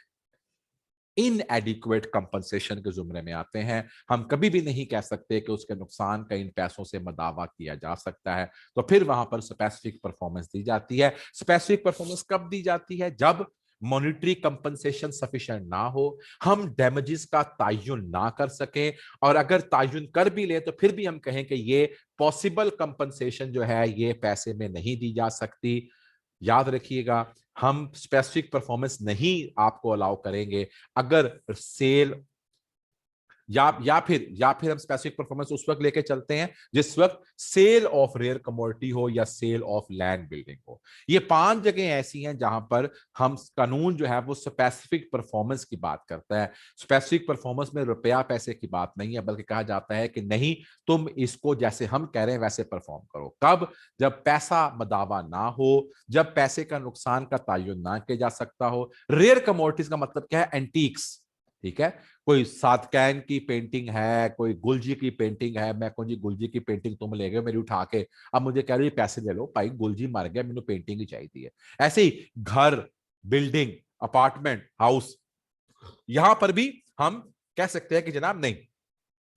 Speaker 1: इनएडिक्वेट कंपनसेशन के जुमरे में आते हैं। हम कभी भी नहीं कह सकते कि उसके नुकसान का इन पैसों से मदावा किया जा सकता है। तो फिर वहां पर स्पेसिफिक परफॉर्मेंस दी जाती है। स्पेसिफिक परफॉर्मेंस कब दी जाती है? जब मॉनिटरी कंपनसेशन सफिशिएंट ना हो, हम डैमेजेस का तायुन ना कर सके, और अगर तायुन कर भी ले तो फिर भी हम कहें कि ये पॉसिबल कंपनसेशन जो है ये पैसे में नहीं दी जा सकती। याद रखिएगा, हम स्पेसिफिक परफॉर्मेंस नहीं आपको अलाउ करेंगे अगर सेल या फिर हम स्पेसिफिक परफॉर्मेंस उस वक्त लेके चलते हैं जिस वक्त सेल ऑफ रेयर कमोडिटी हो या सेल ऑफ लैंड बिल्डिंग हो। ये 5 जगह ऐसी हैं जहां पर हम कानून जो है वो स्पेसिफिक परफॉर्मेंस की बात करता है। स्पेसिफिक परफॉर्मेंस में रुपया पैसे की बात नहीं है, बल्कि कहा जाता है कि नहीं, तुम इसको जैसे हम कह रहे हैं वैसे परफॉर्म करो। कब? जब पैसा मदावा ना हो, जब पैसे का नुकसान का तायुन ना किया जा सकता हो। रेयर कमोडिटीज का मतलब क्या है? एंटीक्स। ठीक है, कोई सातकैन की पेंटिंग है, कोई गुलजी की पेंटिंग है, मैं कौन जी गुलजी की पेंटिंग तुम ले गए मेरी उठा के, अब मुझे कह रही पैसे ले लो भाई, गुलजी मर गया, मैंने पेंटिंग ही चाहिए। ऐसे ही घर, बिल्डिंग, अपार्टमेंट, हाउस, यहां पर भी हम कह सकते हैं कि जनाब नहीं,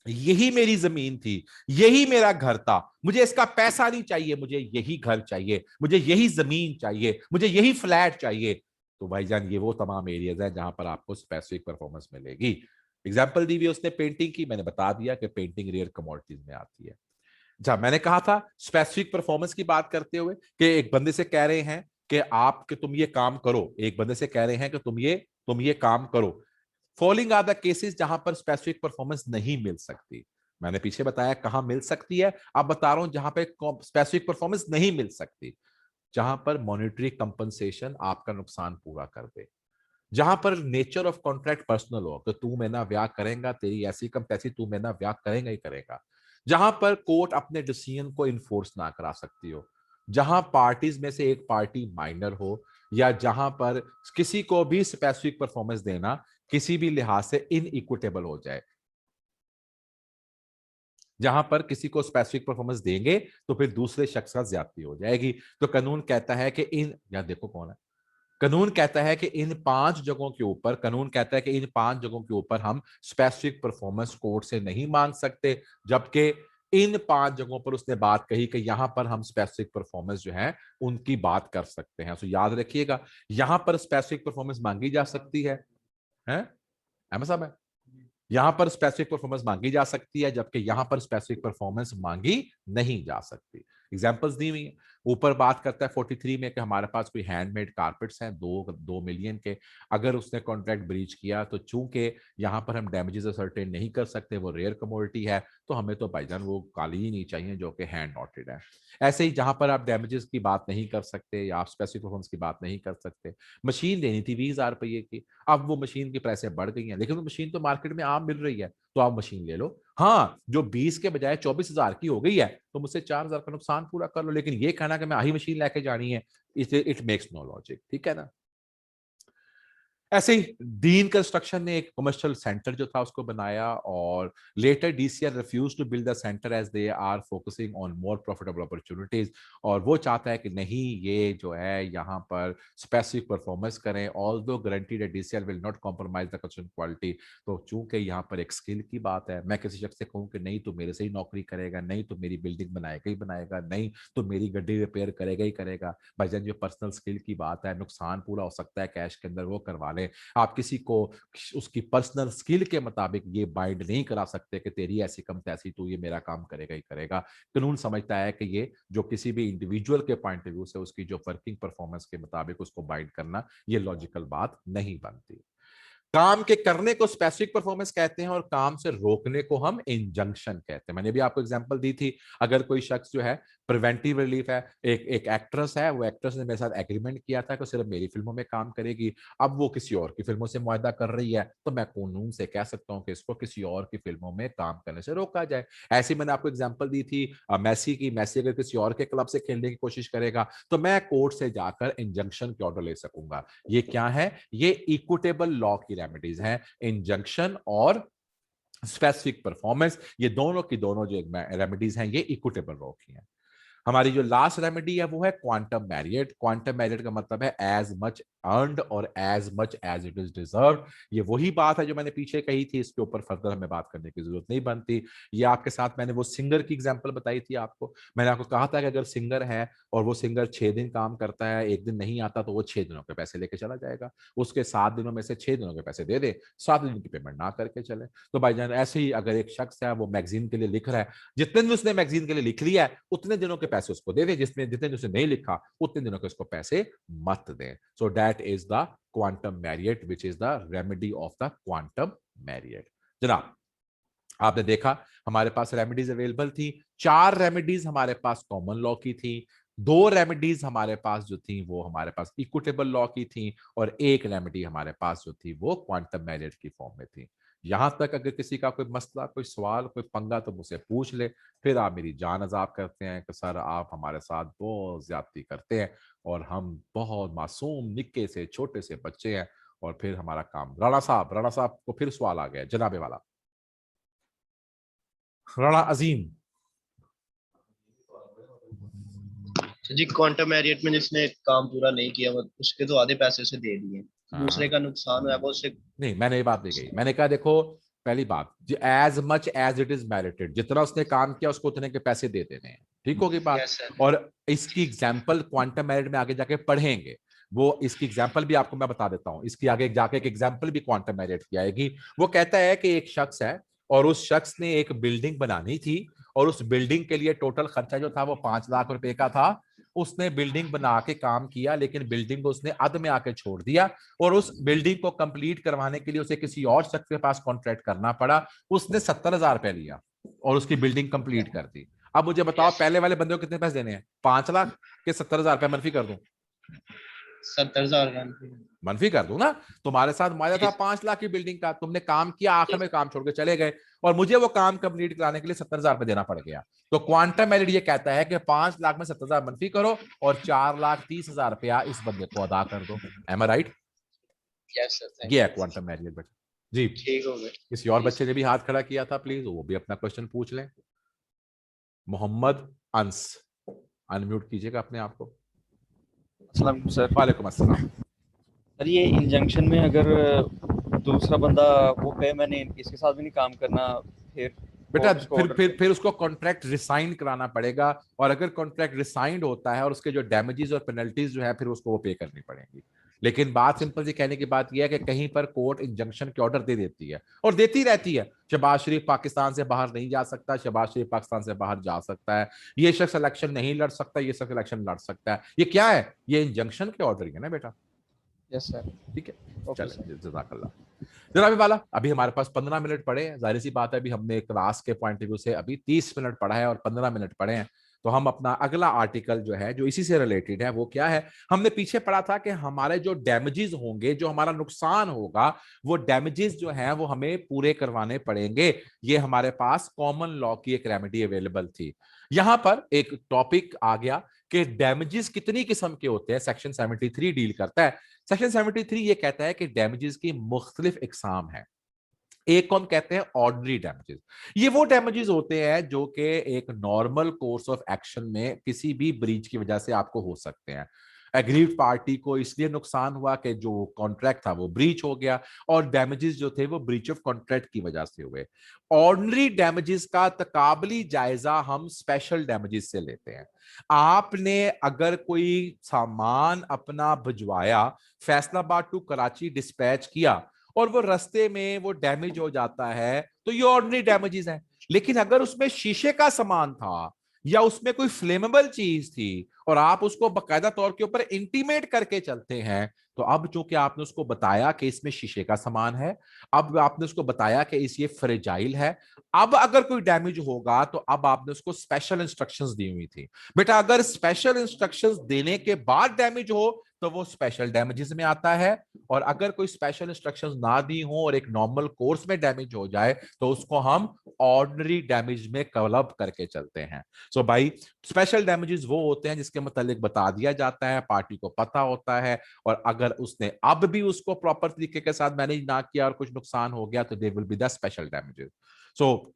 Speaker 1: यही मेरी जमीन थी, यही मेरा घर था, मुझे इसका पैसा नहीं चाहिए, मुझे यही घर चाहिए, मुझे यही जमीन चाहिए, मुझे यही फ्लैट चाहिए। तो भाईजान ये वो तमाम एरियाज हैं जहां पर आपको स्पेसिफिक परफॉर्मेंस मिलेगी। एग्जाम्पल दी हुई उसने पेंटिंग की, मैंने बता दिया कि पेंटिंग रेयर कमोडिटीज में आती है। जहां मैंने कहा था स्पेसिफिक परफॉर्मेंस की बात करते हुए कि एक बंदे से कह रहे हैं कि आप कि तुम ये काम करो, एक बंदे से कह रहे हैं कि तुम ये काम करो। फॉलोइंग आर द केसेस जहां पर स्पेसिफिक परफॉर्मेंस नहीं मिल सकती। मैंने पीछे बताया कहां मिल सकती है, अब बता रहा हूं जहां पे स्पेसिफिक परफॉर्मेंस नहीं मिल सकती। जहां पर मॉनेटरी कंपनसेशन आपका नुकसान पूरा कर दे, जहां पर नेचर ऑफ कॉन्ट्रैक्ट पर्सनल हो कि तू मेरा ब्याह करेगा, तेरी ऐसी कम तैसी, तू मेरा ब्याह करेगा ही करेगा। जहां पर कोर्ट अपने डिसीजन को इन्फोर्स ना करा सकती हो, जहां पार्टीज में से एक पार्टी माइनर हो, या जहां पर किसी को भी स्पेसिफिक परफॉर्मेंस देना किसी भी लिहाज से इनइक्विटेबल हो जाए। जहां पर किसी को स्पेसिफिक परफॉर्मेंस देंगे तो फिर दूसरे शख्स का ज्यादती हो जाएगी। तो कानून कहता है कि या देखो कौन है, कानून कहता है कि इन 5 जगहों के ऊपर हम स्पेसिफिक परफॉर्मेंस कोर्ट से नहीं मांग सकते, जबकि इन 5 जगहों पर उसने बात कही कि यहां पर हम स्पेसिफिक परफॉर्मेंस जो है उनकी बात कर सकते हैं। तो याद रखिएगा, यहां पर स्पेसिफिक परफॉर्मेंस मांगी जा सकती है अहमद साहब है, यहां पर स्पेसिफिक परफॉर्मेंस मांगी जा सकती है, जबकि यहां पर स्पेसिफिक परफॉर्मेंस मांगी नहीं जा सकती। एग्जांपल्स दी हुई है। ऊपर बात करता है 43 में कि हमारे पास कोई हैंडमेड कारपेट्स हैं 2 मिलियन के, अगर उसने कॉन्ट्रैक्ट ब्रीच किया तो चूंकि यहां पर हम डैमेजेस सर्टेन नहीं कर सकते, वो रेयर कमोडिटी है, तो हमें तो भाईजान वो काली ही नहीं चाहिए जो कि हैंड नॉटेड है। ऐसे ही जहां पर आप डैमेजेस की बात नहीं कर सकते या आप स्पेसिफिक परफॉर्मेंस की बात नहीं कर सकते, मशीन लेनी थी 20,000 रुपये की, अब वो मशीन की प्राइसें बढ़ गई हैं, लेकिन वो मशीन तो मार्केट में आम मिल रही है, तो आप मशीन ले लो। हाँ, जो 20 के बजाय 24,000 की हो गई है तो मुझसे 4,000 का नुकसान पूरा कर लो, लेकिन ये कहना कि मैं आही मशीन लेके जानी है, इट मेक्स नो लॉजिक। ठीक है ना। ऐसे ही डीन कंस्ट्रक्शन ने एक कमर्शियल सेंटर जो था उसको बनाया, और later DCR refuse to build the centre as they are focusing on more profitable opportunities. और वो चाहता है कि नहीं, ये जो है यहाँ पर स्पेसिफिक परफॉर्मेंस करें, although guaranteed that DCR will not compromise the construction quality. तो चूंकि यहाँ पर एक स्किल की बात है, मैं किसी शख्स से कहूँ कि नहीं तो मेरे से ही नौकरी करेगा, नहीं तो मेरी बिल्डिंग बनाएगा ही बनाएगा, नहीं तो मेरी गड्डी रिपेयर करेगा ही करेगा, भाईजान जो पर्सनल स्किल की बात है, नुकसान पूरा हो सकता है कैश के अंदर, वो करवा लें। आप किसी को उसकी पर्सनल स्किल के मुताबिक ये बाइंड नहीं करा सकते कि तेरी ऐसी कम तैसी, तू ये मेरा काम करेगा ही करेगा। कानून समझता है कि ये जो किसी भी इंडिविजुअल के पॉइंट ऑफ व्यू से उसकी जो वर्किंग परफॉर्मेंस के मुताबिक उसको बाइंड करना, ये लॉजिकल बात नहीं बनती। काम के करने को स्पेसिफिक परफॉर्मेंस कहते हैं और काम से रोकने को हम इंजंक्शन कहते हैं। मैंने भी आपको एग्जांपल दी थी, अगर कोई शख्स जो है प्रिवेंटिव रिलीफ है। एक एक्ट्रेस है, वो एक्ट्रेस ने मेरे साथ एग्रीमेंट किया था कि सिर्फ मेरी फिल्मों में काम करेगी, अब वो किसी और की फिल्मों से मुआहदा कर रही है, तो मैं कानून से कह सकता हूं कि इसको किसी और की फिल्मों में काम करने से रोका जाए। ऐसी मैंने आपको एग्जांपल दी थी मेसी की। मेसी अगर किसी और के क्लब से खेलने की कोशिश करेगा तो मैं कोर्ट से जाकर इंजंक्शन की ऑर्डर ले सकूंगा। ये क्या है? ये इक्विटेबल लॉ की रेमेडीज हैं, इंजंक्शन और स्पेसिफिक परफॉर्मेंस। ये दोनों की दोनों जो रेमेडीज हैं ये इक्विटेबल लॉ की हैं। हमारी जो लास्ट रेमेडी है वो है क्वांटम मैरियट। क्वांटम मैरियट का मतलब है एज मच अर्नड और as much as it is deserve. ये वही बात है जो मैंने पीछे कही थी, इसके ऊपर फर्दर हमें बात करने की जरूरत नहीं बनती। ये आपके साथ मैंने वो सिंगर की एग्जांपल बताई थी आपको। मैंने आपको कहा था कि अगर सिंगर है और वो सिंगर 6 दिन काम करता है, एक दिन नहीं आता, तो वो 6 दिनों के पैसे लेके चला जाएगा। उसके 7 दिनों में से 6 दिनों के पैसे दे दे, 7 दिन की पेमेंट ना करके चले। तो भाईजान ऐसे ही अगर एक शख्स है वो मैगजीन के लिए लिख रहा है, जितने दिन उसने मैगजीन के लिए लिख लिया है उतने दिनों के पैसे उसको दे दे, जितने दिन उसने नहीं लिखा उतने दिनों के उसको पैसे मत दें। So that is the quantum Marriott which is the remedy of the quantum Marriott. जनाब आपने देखा हमारे पास रेमेडीज अवेलेबल थी। 4 रेमेडीज हमारे पास कॉमन लॉ की थी, 2 रेमेडीज हमारे पास जो थी वो हमारे पास इक्विटेबल लॉ की थी, और एक रेमेडी हमारे पास जो थी वो क्वांटम मैरियट की फॉर्म में थी। यहां तक अगर किसी का कोई मसला, कोई सवाल, कोई पंगा तो मुझसे पूछ ले। फिर आप मेरी जान अजाब करते हैं कि सर आप हमारे साथ बहुत ज्यादती करते हैं और हम बहुत मासूम निक्के से छोटे से बच्चे हैं, और फिर हमारा काम। राणा साहब को फिर सवाल आ गया, जनाबे वाला राणा अजीम।
Speaker 2: जी क्वांटम मैरियट में जिसने काम पूरा नहीं किया वो उसके तो आधे पैसे उसे दे दिए, दूसरे
Speaker 1: हाँ,
Speaker 2: का नुकसान हुआ वो उससे।
Speaker 1: नहीं मैंने ये बात नहीं कही। मैंने कहा देखो, पहली बात, as much as it is merited, जितना उसने काम किया उसको उतने के पैसे दे देने हैं, ठीक होगी बात।
Speaker 2: Yes sir.
Speaker 1: और इसकी एग्जाम्पल क्वांटम मेरिट में आगे जाके पढ़ेंगे, वो इसकी एग्जाम्पल भी आपको मैं बता देता हूं। इसकी आगे जाके एक एग्जाम्पल भी क्वांटम मेरिट की आएगी। वो कहता है कि एक शख्स है और उस शख्स ने एक बिल्डिंग बनानी थी, और उस बिल्डिंग के लिए टोटल खर्चा जो था वो 5 लाख रुपए का था। उसने बिल्डिंग बना के काम किया, लेकिन बिल्डिंग को उसने अध में आके छोड़ दिया, और उस बिल्डिंग को कंप्लीट करवाने के लिए उसे किसी और शख्स के पास कॉन्ट्रैक्ट करना पड़ा। उसने 70,000 रुपए लिया और उसकी बिल्डिंग कंप्लीट कर दी। अब मुझे बताओ
Speaker 2: यस
Speaker 1: पहले वाले बंदे को कितने पैसे देने हैं? 5 लाख के 70,000 रुपए मनफी कर दूं?
Speaker 2: 70,000 का।
Speaker 1: मनफी कर दूं ना। तुम्हारे साथ माया था 5 लाख की बिल्डिंग का, तुमने काम किया, आखिर में काम छोड़ के चले गए, और मुझे वो काम कंप्लीट कराने के लिए 70,000 रुपए देना पड़ गया। तो क्वांटम मेरिट ये कहता है कि 5 लाख में 70,000 मनफी करो और 4,30,000 रुपया इस बंदे को अदा कर दो। M I right?
Speaker 2: Yes sir thank
Speaker 1: ये है
Speaker 2: यू।
Speaker 1: क्वांटम मैरियट बेटा जी।
Speaker 2: ठीक हो गया।
Speaker 1: किसी और बच्चे ने भी हाथ खड़ा किया था, प्लीज वो भी अपना क्वेश्चन पूछ लें। मोहम्मद अंस, अनम्यूट कीजिएगा अपने आप को।
Speaker 3: अस्सलाम सर।
Speaker 1: वालेकुम अस्सलाम।
Speaker 3: सर ये इंजंक्शन में अगर दूसरा बंदा वो कहे मैंने इसके साथ भी नहीं काम करना, फिर
Speaker 1: बेटा
Speaker 3: कोर्ट उसको
Speaker 1: फिर
Speaker 3: ऑर्डर
Speaker 1: फिर
Speaker 3: करे।
Speaker 1: फिर उसको कॉन्ट्रैक्ट रिसाइन कराना पड़ेगा, और अगर कॉन्ट्रैक्ट रिसाइंड होता है और उसके जो डैमेजेस और पेनल्टीज जो है फिर उसको वो पे करनी पड़ेंगी। लेकिन बात सिंपल सी कहने की बात यह है कि कहीं पर कोर्ट इंजंक्शन की ऑर्डर दे देती है और देती रहती है। शहबाज शरीफ पाकिस्तान से बाहर नहीं जा सकता, शहबाज शरीफ पाकिस्तान से बाहर जा सकता है, ये शख्स इलेक्शन नहीं लड़ सकता, ये शख्स इलेक्शन लड़ सकता है। ये क्या है? ये इंजंक्शन के ऑर्डर है ना बेटा।
Speaker 3: Yes sir.
Speaker 1: ठीक है,
Speaker 3: ओके सर।
Speaker 1: चले जज़ाकल्लाह। जनाबी वाला अभी हमारे पास 15 मिनट पड़े हैं, जाहिर सी बात है अभी हमने क्लास के पॉइंट ऑफ व्यू से अभी 30 मिनट पढ़ा है और 15 मिनट पढ़े हैं। तो हम अपना अगला आर्टिकल जो है जो इसी से रिलेटेड है वो क्या है, हमने पीछे पढ़ा था कि हमारे जो डैमेजेस होंगे, जो हमारा नुकसान होगा, वो डैमेजेस जो है वो हमें पूरे करवाने पड़ेंगे। ये हमारे पास कॉमन लॉ की एक रेमेडी अवेलेबल थी। यहां पर एक टॉपिक आ गया कि डैमेजेस कितनी किस्म के होते हैं, सेक्शन 73 डील करता है। सेक्शन 73 ये कहता है कि डैमेजेस की मुख्तलिफ इकसाम है। एक को हम कहते हैं ऑर्डिनरी डैमेजेस। ये वो डैमेजेस होते हैं जो कि एक नॉर्मल कोर्स ऑफ एक्शन में किसी भी ब्रीच की वजह से आपको हो सकते हैं। एग्रीड पार्टी को इसलिए नुकसान हुआ कि जो कॉन्ट्रैक्ट था वो ब्रीच हो गया, और डैमेजेस जो थे वो ब्रीच ऑफ कॉन्ट्रैक्ट की वजह से हुए। ऑर्डिनरी डैमेजेस का तकाबली जायजा हम स्पेशल डैमेजेस से लेते हैं। आपने अगर कोई सामान अपना भिजवाया, फैसलाबाद टू कराची डिस्पैच किया, और वो रास्ते में वो डैमेज हो जाता है, तो ये ऑर्डिनरी डैमेजेस हैं। लेकिन अगर उसमें शीशे का सामान था या उसमें कोई फ्लेमेबल चीज थी और आप उसको बकायदा तौर के ऊपर इंटीमेट करके चलते हैं, तो अब चूंकि आपने उसको बताया कि इसमें शीशे का सामान है, अब आपने उसको बताया कि इस ये फ्रेजाइल है, अब अगर कोई डैमेज होगा तो अब आपने उसको स्पेशल इंस्ट्रक्शंस दी हुई थी। बेटा अगर स्पेशल इंस्ट्रक्शंस देने के बाद डैमेज हो तो वो स्पेशल डैमेजेस में आता है, और अगर कोई स्पेशल इंस्ट्रक्शंस ना दी हो और एक नॉर्मल कोर्स में डैमेज हो जाए तो उसको हम ऑर्डिनरी डैमेज में क्लब करके चलते हैं। सो भाई स्पेशल डैमेजेस वो होते हैं जिसके मतलब बता दिया जाता है, पार्टी को पता होता है, और अगर उसने अब भी उसको प्रॉपर तरीके के साथ मैनेज ना किया और कुछ नुकसान हो गया तो they will be the special damages. So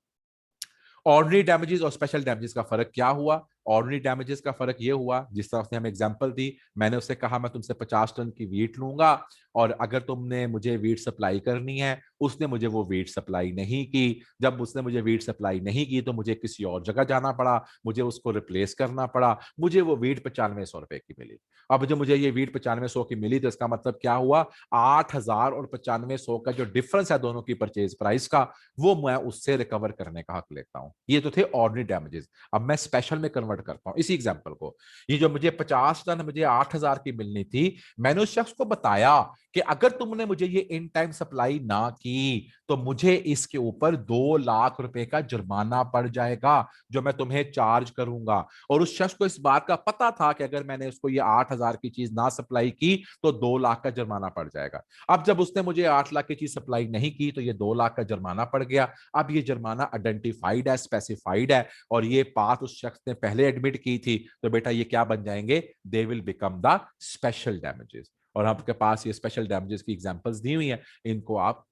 Speaker 1: ordinary damages और स्पेशल डैमेजेस का फर्क क्या हुआ? ऑर्डिनरी डैमेजेस का फर्क ये हुआ, जिस तरह से हमें एग्जांपल दी, मैंने उससे कहा मैं तुमसे 50 टन की वीट लूंगा और अगर तुमने मुझे वीट सप्लाई करनी है, उसने मुझे वो वीट सप्लाई नहीं की। जब उसने मुझे वीट सप्लाई नहीं की तो मुझे किसी और जगह जाना पड़ा, मुझे उसको रिप्लेस करना पड़ा, मुझे वो वीट 9500 रुपए की मिली। अब जो मुझे ये वीट 9500 की मिली तो इसका मतलब क्या हुआ? 8000 और 9500 का जो डिफरेंस है दोनों की परचेज प्राइस का, वो मैं उससे रिकवर करने का हक लेता हूं। ये तो थे ऑर्डिनरी डैमेजेस। अब मैं स्पेशल में कन्वर्ट करता हूं इसी एग्जांपल को। ये जो मुझे 50 टन मुझे 8000 की मिलनी थी, मैंने उस शख्स को बताया कि अगर तुमने मुझे ये इन टाइम सप्लाई ना की तो मुझे इसके ऊपर 2 लाख रुपए का जुर्माना पड़ जाएगा जो मैं तुम्हें चार्ज करूंगा। और उस शख्स को इस बात का पता था कि अगर मैंने उसको ये 8000 की चीज ना सप्लाई की तो 2 लाख का जुर्माना पड़ जाएगा। अब जब उसने मुझे 8 लाख की चीज सप्लाई नहीं की तो ये 2 लाख का जुर्माना पड़ गया। अब ये जुर्माना आइडेंटिफाइड है, स्पेसिफाइड है, और ये बात उस शख्स ने पहले एडमिट की थी, तो बेटा ये क्या बन जाएंगे? They will become the special damages. और आपके पास ये स्पेशल डैमेजेस की एग्जांपल्स दी हुई हैं, इनको आप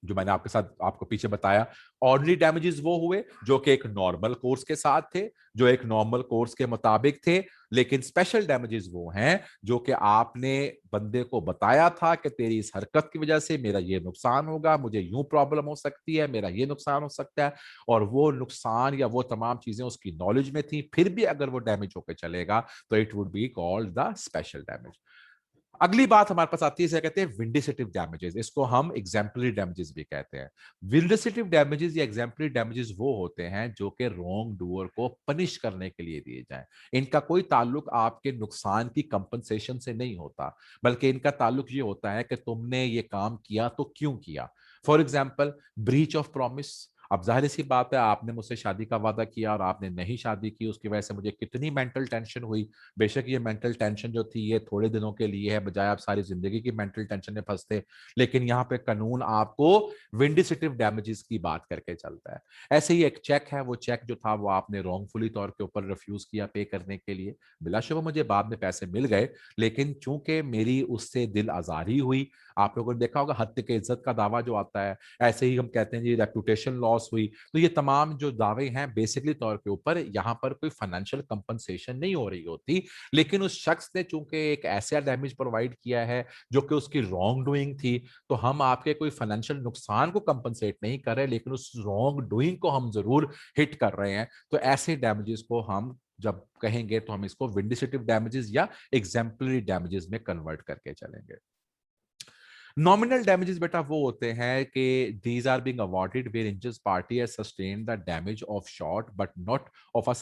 Speaker 1: जो मैंने आपके साथ आपको पीछे बताया। ऑर्डिनरी डैमेजेस वो हुए जो कि एक नॉर्मल कोर्स के साथ थे, जो एक नॉर्मल कोर्स के मुताबिक थे, लेकिन स्पेशल डैमेजेस वो हैं जो कि आपने बंदे को बताया था कि तेरी इस हरकत की वजह से मेरा ये नुकसान होगा, मुझे यूं प्रॉब्लम हो सकती है, मेरा ये नुकसान हो सकता है, और वो नुकसान या वो तमाम चीजें उसकी नॉलेज में थी, फिर भी अगर वो डैमेज होकर चलेगा तो it would be called the special damage. अगली बात हमारे पास आती है, इसे कहते हैं विंडिसिटिव डैमेजेस। इसको हम एग्जाम्पलरी डैमेजेस भी कहते हैं। विंडिसिटिव डैमेजेस या एग्जाम्पलरी डैमेजेस वो होते हैं जो कि रॉन्ग डूअर को पनिश करने के लिए दिए जाएं। इनका कोई ताल्लुक आपके नुकसान की कंपनसेशन से नहीं होता, बल्कि इनका ताल्लुक ये होता है कि तुमने ये काम किया तो क्यों किया। For example breach of promise. अब जाहिर सी बात है, आपने मुझसे शादी का वादा किया और आपने नहीं शादी की, उसकी वजह से मुझे कितनी मेंटल टेंशन हुई। बेशक ये मेंटल टेंशन जो थी ये थोड़े दिनों के लिए है, बजाय आप सारी जिंदगी की मेंटल टेंशन में फंसते, लेकिन यहाँ पे कानून आपको विंडिसिटिव डैमेजेस की बात करके चलता है। ऐसे ही एक चेक है, वो चेक जो था वो आपने रॉन्गफुली तौर के ऊपर रिफ्यूज किया पे करने के लिए, बिलाशुबा मुझे बाद में पैसे मिल गए, लेकिन चूंकि मेरी उससे दिल आजारी हुई, आप लोगों ने देखा होगा हत्या के इज्जत का दावा जो आता है, ऐसे ही हम कहते हैं जी रेपुटेशन लॉस हुई, तो ये तमाम जो दावे हैं बेसिकली तौर के ऊपर यहाँ पर कोई फाइनेंशियल कंपनसेशन नहीं हो रही होती, लेकिन उस शख्स ने चूंकि एक ऐसा डैमेज प्रोवाइड किया है जो कि उसकी रॉन्ग डूइंग थी, तो हम आपके कोई फाइनेंशियल नुकसान को कंपनसेट नहीं कर रहे, लेकिन उस रॉन्ग डूइंग को हम जरूर हिट कर रहे हैं। तो ऐसे डैमेजेस को हम जब कहेंगे तो हम इसको विंडिसिटिव डैमेजेस या एग्जाम्पलरी डैमेजेस में कन्वर्ट करके चलेंगे। नॉमिनल डैमेजेस बेटा वो होते हैं कि these are being awarded where injured party has sustained the damage of short but not of a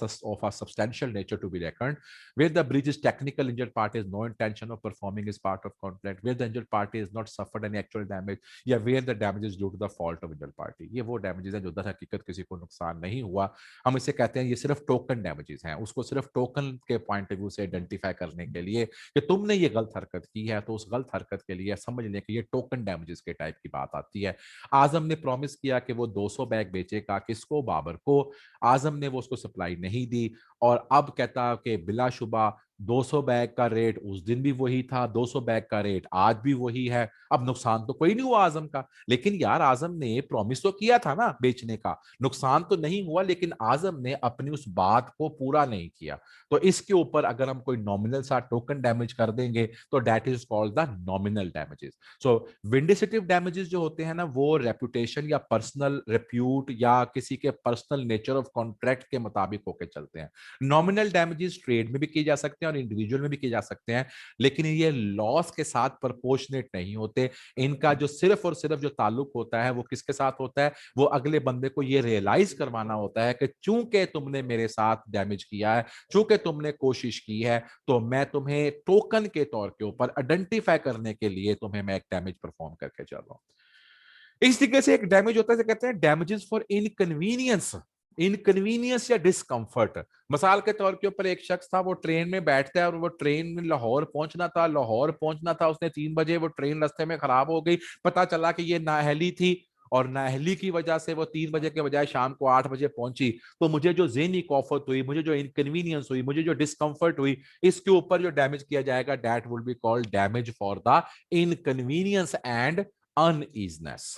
Speaker 1: substantial nature to be reckoned, where the breach is technical, injured party has no intention of performing his part of contract, where the injured party has not suffered any actual damage, या where the damage is due to the fault of injured party। ये वो damages हैं जो दर हकीकत किसी को नुकसान नहीं हुआ, हम इसे कहते हैं ये सिर्फ टोकन डैमेजेस हैं। उसको सिर्फ टोकन के पॉइंट ऑफ व्यू से आइडेंटिफाई करने के लिए कि तुमने ये गलत हरकत की है, तो उस गलत हरकत के लिए समझ लें कि ये टोकन डैमेजेस के टाइप की बात आती है। आजम ने प्रॉमिस किया कि वो 200 बैग बेचेगा, किसको? बाबर को। आजम ने वो उसको सप्लाई नहीं दी, और अब कहता कि बिलाशुबा 200 बैग का रेट उस दिन भी वही था, 200 बैग का रेट आज भी वही है। अब नुकसान तो कोई नहीं हुआ आजम का, लेकिन यार आजम ने प्रॉमिस तो किया था ना बेचने का, नुकसान तो नहीं हुआ, लेकिन आजम ने अपनी उस बात को पूरा नहीं किया। तो इसके ऊपर अगर हम कोई नॉमिनल सा टोकन डैमेज कर देंगे तो that is called the nominal damages. So vindictive damages जो होते हैं ना, वो रेपुटेशन या पर्सनल रेप्यूट या किसी के पर्सनल नेचर ऑफ कॉन्ट्रैक्ट के मुताबिक होकर चलते हैं। नॉमिनल डैमेजेस ट्रेड में भी किए जा सकते हैं, और इंडिविजुअल में भी किए जा सकते हैं, लेकिन ये लॉस के साथ प्रोपोर्शनेट नहीं होते। इनका जो सिर्फ और सिर्फ जो ताल्लुक होता है वो किसके साथ होता है, वो अगले बंदे को ये रियलाइज करवाना होता है कि चूंकि तुमने मेरे साथ डैमेज किया है, चूंकि तुमने कोशिश की है, तो मैं तुम्हें टोकन के तौर के ऊपर आइडेंटिफाई करने के लिए तुम्हें मैं एक डैमेज परफॉर्म करके चल रहा हूं। इस तरीके से एक डैमेज होता है, कहते हैं डैमेजेस फॉर इनकन्वीनियंस, इनकन्वीनियंस या डिस्कंफर्ट। मिसाल के तौर के ऊपर एक शख्स था, वो ट्रेन में बैठता है और वो ट्रेन में लाहौर पहुंचना था उसने 3 बजे, वो ट्रेन रास्ते में खराब हो गई, पता चला कि ये नाअहली थी और नाअहली की वजह से वो 3 बजे के बजाय शाम को 8 बजे पहुंची। तो मुझे जो ज़हनी कॉफत हुई, मुझे जो इनकन्वीनियंस हुई, मुझे जो डिस्कंफर्ट हुई, इसके ऊपर जो डैमेज किया जाएगा that will be called damage for the inconvenience and uneasiness.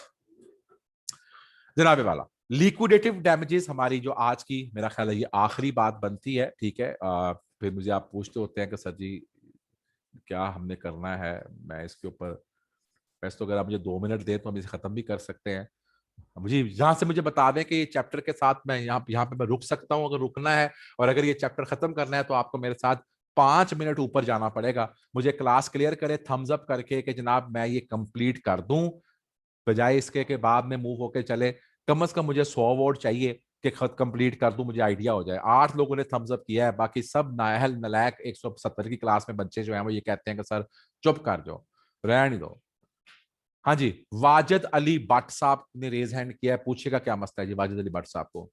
Speaker 1: जनाबे वाला, लिक्विडेटिव डैमेजेस हमारी जो आज की मेरा ख्याल है ये आखिरी बात बनती है, ठीक है। फिर मुझे आप पूछते होते हैं कि सर जी क्या हमने करना है, मैं इसके ऊपर, वैसे तो अगर आप मुझे 2 मिनट दें तो हम इसे खत्म भी कर सकते हैं। मुझे यहाँ से मुझे बता दें कि ये चैप्टर के साथ मैं यहाँ पे मैं रुक सकता हूँ अगर रुकना है, और अगर ये चैप्टर खत्म करना है तो आपको मेरे साथ 5 मिनट ऊपर जाना पड़ेगा। मुझे क्लास क्लियर करे थम्स अप करके कि जनाब मैं ये कंप्लीट कर दूं, बजाय इसके के बाद में मूव होके चले। कम से कम मुझे 100 वर्ड चाहिए कि खत कंप्लीट कर दूं, मुझे आइडिया हो जाए। 8 लोगों ने थम्स अप किया है, बाकी सब नाअहल नलायक 170 की क्लास में बच्चे जो हैं वो ये कहते हैं कि सर चुप कर जाओ, रहने दो। हाँ जी, वाजिद अली भट्ट साहब ने रेज हैंड किया है, पूछेगा क्या मसला है जी वाजिद अली भट्ट साहब को।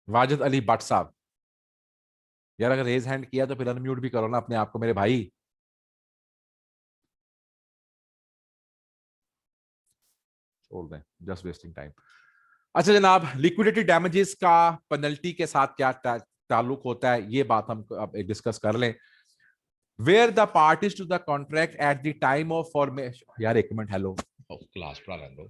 Speaker 1: वाजिद अली भट्ट साहब, यार अगर रेज हैंड किया तो फिर अनम्यूट भी करो ना अपने आप को मेरे भाई। छोड़ दें, जस्ट वेस्टिंग टाइम। अच्छा जनाब, लिक्विडेटी डैमेजेस का पेनल्टी के साथ क्या ताल्लुक होता है, ये बात हम अब डिस्कस कर लें। Where the parties to the contract at the time of formation, यार एक मिनट, हेलो क्लास पढ़ा रहा हूं।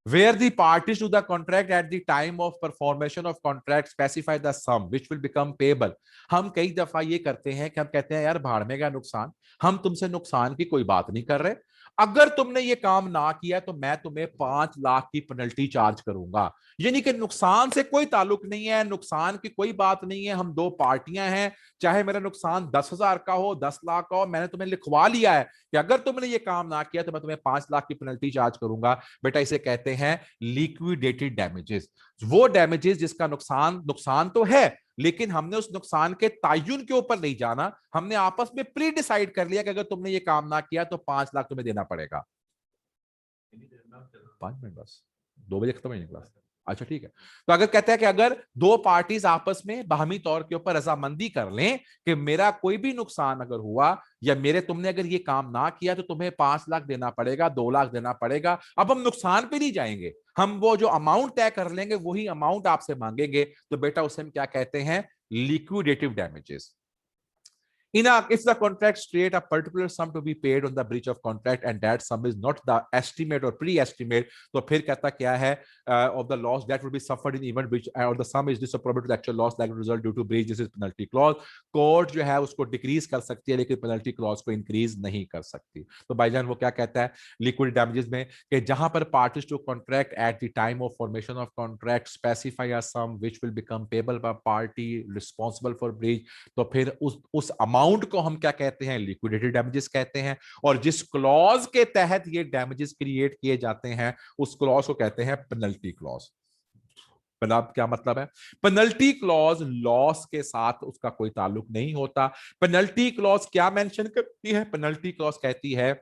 Speaker 1: Where the parties to the contract at the time of performation of contract specify the sum which will become payable। हम कई दफा ये करते हैं कि हम कहते हैं यार भाड़ में गया नुकसान, हम तुमसे नुकसान की कोई बात नहीं कर रहे, अगर तुमने ये काम ना किया तो मैं तुम्हें 5 लाख की पेनल्टी चार्ज करूंगा। यानी कि नुकसान से कोई ताल्लुक नहीं है, नुकसान की कोई बात नहीं है, हम 2 पार्टियां हैं, चाहे मेरा नुकसान 10,000 का हो 10 लाख का हो, मैंने तुम्हें लिखवा लिया है कि अगर तुमने ये काम ना किया तो मैं तुम्हें 5 लाख की पेनल्टी चार्ज करूंगा। बेटा इसे कहते हैं लिक्विडेटेड डैमेजेस। वो डैमेजेस जिसका नुकसान नुकसान तो है, लेकिन हमने उस नुकसान के तायुन के ऊपर नहीं जाना, हमने आपस में प्री डिसाइड कर लिया कि अगर तुमने ये काम ना किया तो 5 लाख तुम्हें देना पड़ेगा। 5 मिनट बस, 2 बजे खत्म नहीं क्लास। अच्छा ठीक है, तो अगर कहते हैं कि अगर 2 पार्टीज आपस में बाहमी तौर के ऊपर रजामंदी कर लें कि मेरा कोई भी नुकसान अगर हुआ या मेरे तुमने अगर ये काम ना किया तो तुम्हें 5 लाख देना पड़ेगा, 2 लाख देना पड़ेगा। अब हम नुकसान पे नहीं जाएंगे, हम वो जो अमाउंट तय कर लेंगे वही अमाउंट आपसे मांगेंगे। तो बेटा उसे हम क्या कहते हैं, लिक्विडेटिव damages. If the contracts create a particular sum to be paid on the breach of contract and that sum is not the estimate or pre-estimate, तो फिर कहता क्या है of the loss that will be suffered in event breach or the sum is disproportionate to the actual loss like result due to breach, this is penalty clause। Court जो है उसको decrease कर सकती है लेकिन पेनल्टी क्लॉज को increase नहीं कर सकती। तो भाईजान वो क्या कहता है लिक्विड डैमेजेस में कि जहां पर parties to contract at the time of formation of contract specify a sum which will become payable by party responsible for breach, तो फिर उस अमाउंट को हम क्या कहते हैं, लिक्विडेटेड डैमेजेस कहते हैं। और जिस क्लॉज के तहत ये डैमेजेस क्रिएट किए जाते हैं उस क्लॉज को कहते हैं पेनल्टी क्लॉज। क्या मतलब है, पेनल्टी क्लॉज लॉस के साथ उसका कोई ताल्लुक नहीं होता। पेनल्टी क्लॉज क्या मेंशन करती है, पेनल्टी क्लॉज कहती है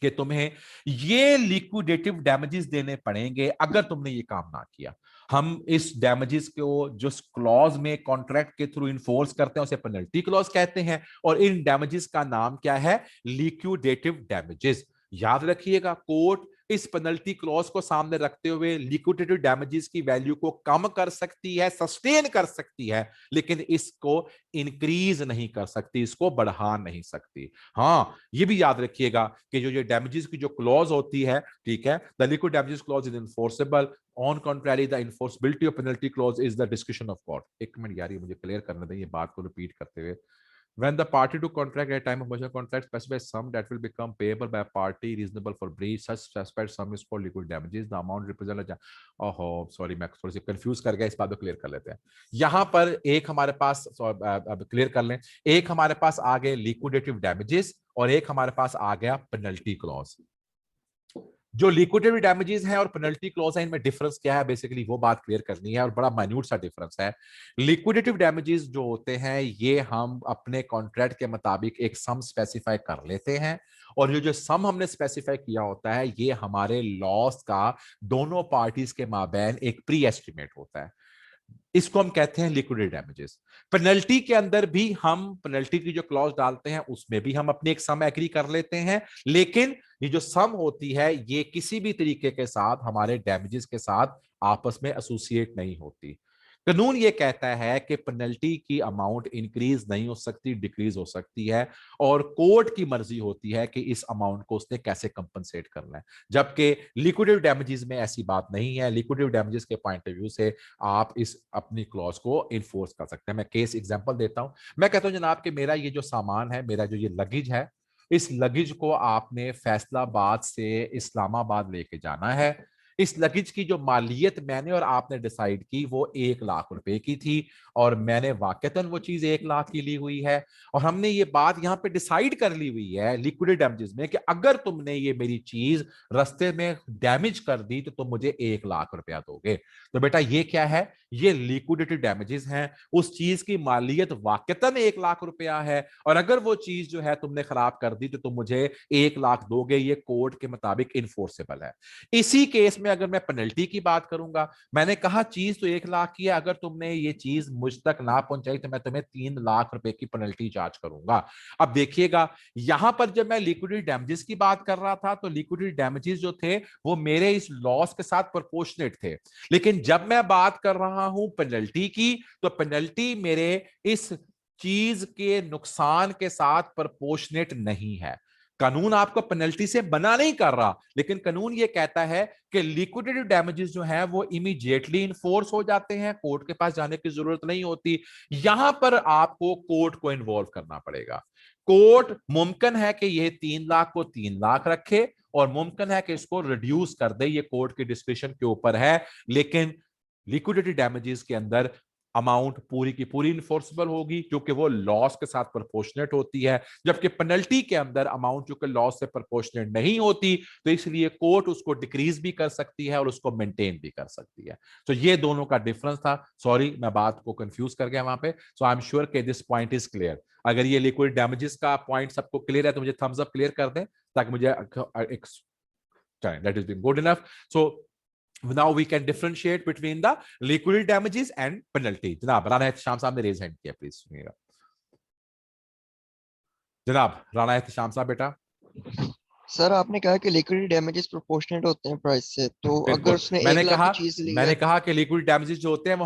Speaker 1: कि तुम्हें ये लिक्विडेटिव डैमेजेस देने पड़ेंगे अगर तुमने ये काम ना किया। हम इस डैमेजेस को जो क्लॉज में कॉन्ट्रैक्ट के थ्रू इन्फोर्स करते हैं उसे पेनल्टी क्लॉज कहते हैं, और इन डैमेजेस का नाम क्या है, लिक्विडेटिव डैमेजेस। याद रखिएगा, कोर्ट इस पेनल्टी क्लॉज को सामने रखते हुए लिक्विडेटिव डैमेजेस की वैल्यू को कम कर सकती है, सस्टेन कर सकती है, लेकिन इसको इंक्रीज नहीं कर सकती, इसको बढ़ा नहीं सकती। हाँ ये भी याद रखिएगा कि जो डैमेजेस की जो क्लॉज होती है, ठीक है, the liquid damages clause is enforceable, on contrary the enforceability of penalty clause is the description of court. एक मिनट यार, ये मुझे क्लियर करने दें ये बात को रिपीट करते हुए। When the party to contract at time of merger contract specify sum that will become payable by a party reasonable for breach, such specified sum is called liquid damages. The amount represent ओहो sorry मैं थोड़ी सी confuse कर गया, इस बात को clear कर लेते हैं। यहां पर एक हमारे पास क्लियर कर लें, एक हमारे पास आ गए लिक्विडेटिव डैमेजेस और एक हमारे पास आ गया पेनल्टी क्लॉज। जो लिक्विडेटिव डैमेजेस हैं और पेनल्टी क्लॉज है, इनमें डिफरेंस क्या है बेसिकली वो बात क्लियर करनी है और बड़ा माइन्यूट सा डिफरेंस है। लिक्विडेटिव डैमेजेस जो होते हैं ये हम अपने कॉन्ट्रैक्ट के मुताबिक एक सम स्पेसिफाई कर लेते हैं और ये जो सम हमने स्पेसिफाई किया होता है ये हमारे लॉस का दोनों पार्टीज के माबैन एक प्री एस्टिमेट होता है, इसको हम कहते हैं लिक्विडेटिव डैमेजेस। पेनल्टी के अंदर भी हम पेनल्टी की जो क्लॉज डालते हैं उसमें भी हम अपनी एक सम एग्री कर लेते हैं, लेकिन ये जो सम होती है ये किसी भी तरीके के साथ हमारे डैमेजेस के साथ आपस में एसोसिएट नहीं होती। कानून ये कहता है कि पेनल्टी की अमाउंट इंक्रीज नहीं हो सकती, डिक्रीज हो सकती है और कोर्ट की मर्जी होती है कि इस अमाउंट को उसने कैसे कंपनसेट करना है, जबकि लिक्विडेटिव डैमेजेस में ऐसी बात नहीं है। लिक्विडेटिव डैमेजेस के पॉइंट ऑफ व्यू से आप इस अपनी क्लॉज को इन्फोर्स कर सकते हैं। मैं केस एग्जांपल देता हूं, मैं कहता हूं जनाब कि मेरा ये जो सामान है, मेरा जो ये लगेज है, इस लगेज को आपने फैसलाबाद से इस्लामाबाद लेके जाना है। इस लगेज की जो मालियत मैंने और आपने डिसाइड की वो 1 लाख रुपए की थी और मैंने वाकईतन वो चीज 1 लाख की ली हुई है और हमने ये बात यहाँ पे डिसाइड कर ली हुई है लिक्विडेटिव डैमेजेस में कि अगर तुमने ये मेरी चीज रास्ते में डैमेज कर दी तो तुम मुझे 1 लाख रुपया दोगे। तो बेटा ये क्या है, ये लिक्विडेटिव डैमेजेस हैं। उस चीज की मालियत वाकईतन 1 लाख रुपया है और अगर वो चीज जो है तुमने खराब कर दी तो तुम मुझे 1 लाख दोगे, ये कोर्ट के मुताबिक इन्फोर्सेबल है। इसी केस में अगर मैं पेनल्टी की बात करूंगा, मैंने कहा चीज तो 1 लाख की है, अगर तुमने ये चीज मुझ तक ना पहुंचाई तो मैं तुम्हें 3 लाख रुपए की पेनल्टी चार्ज करूंगा। अब देखिएगा यहां पर जब मैं लिक्विडेटिव डैमेजेस की बात कर रहा था तो लिक्विडेटिव डैमेजेस जो थे वो मेरे इस लॉस के साथ प्रोपोर्शनेट थे, लेकिन जब मैं बात कर रहा हूं पेनल्टी की तो पेनल्टी मेरे इस चीज के नुकसान के साथ प्रोपोर्शनेट नहीं है। कानून आपको पेनल्टी से बना नहीं कर रहा, लेकिन कानून ये कहता है कि लिक्विडेटिव डैमेजेस जो है वो इमीडिएटली इन्फोर्स हो जाते हैं, कोर्ट के पास जाने की जरूरत नहीं होती। यहां पर आपको कोर्ट को इन्वॉल्व करना पड़ेगा। कोर्ट मुमकिन है कि ये 3 लाख को 3 लाख रखे और मुमकिन है कि इसको रिड्यूस कर दे, ये कोर्ट के डिस्क्रिप्शन के ऊपर है, लेकिन लिक्विडिटी डैमेजेस के अंदर अमाउंट पूरी की पूरी इन्फोर्सेबल होगी क्योंकि वो लॉस के साथ प्रोपोर्शनेट होती है, जबकि पेनल्टी के अंदर अमाउंट जो कि लॉस से प्रोपोर्शनेट नहीं होती, तो इसलिए कोर्ट उसको डिक्रीज भी कर सकती है और उसको मेंटेन भी कर सकती है। तो ये दोनों का डिफरेंस था। सॉरी मैं बात को कंफ्यूज कर गया वहां पे। सो आई एम श्योर कि दिस पॉइंट इज क्लियर। अगर ये लिक्विड डैमेजेस का पॉइंट सबको क्लियर है तो मुझे थम्स अप क्लियर कर दें ताकि मुझे that is been good enough. So now we can differentiate between the liquidated damages and penalty। जनाब राना एहतशाम साहब ने रेज हैंड किया, प्लीज सुनिएगा। जनाब राना एहतशाम साहब बेटा।
Speaker 4: सर आपने कहा कि लिक्विड डैमेजेस प्रोपोर्शनेट होते हैं प्राइस से, तो अगर उसने
Speaker 1: मैंने
Speaker 4: 1 लाख
Speaker 1: कहा
Speaker 4: की चीज ली
Speaker 1: मैंने
Speaker 4: है
Speaker 1: कहा कि लिक्विड डैमेजेस जो होते हैं वो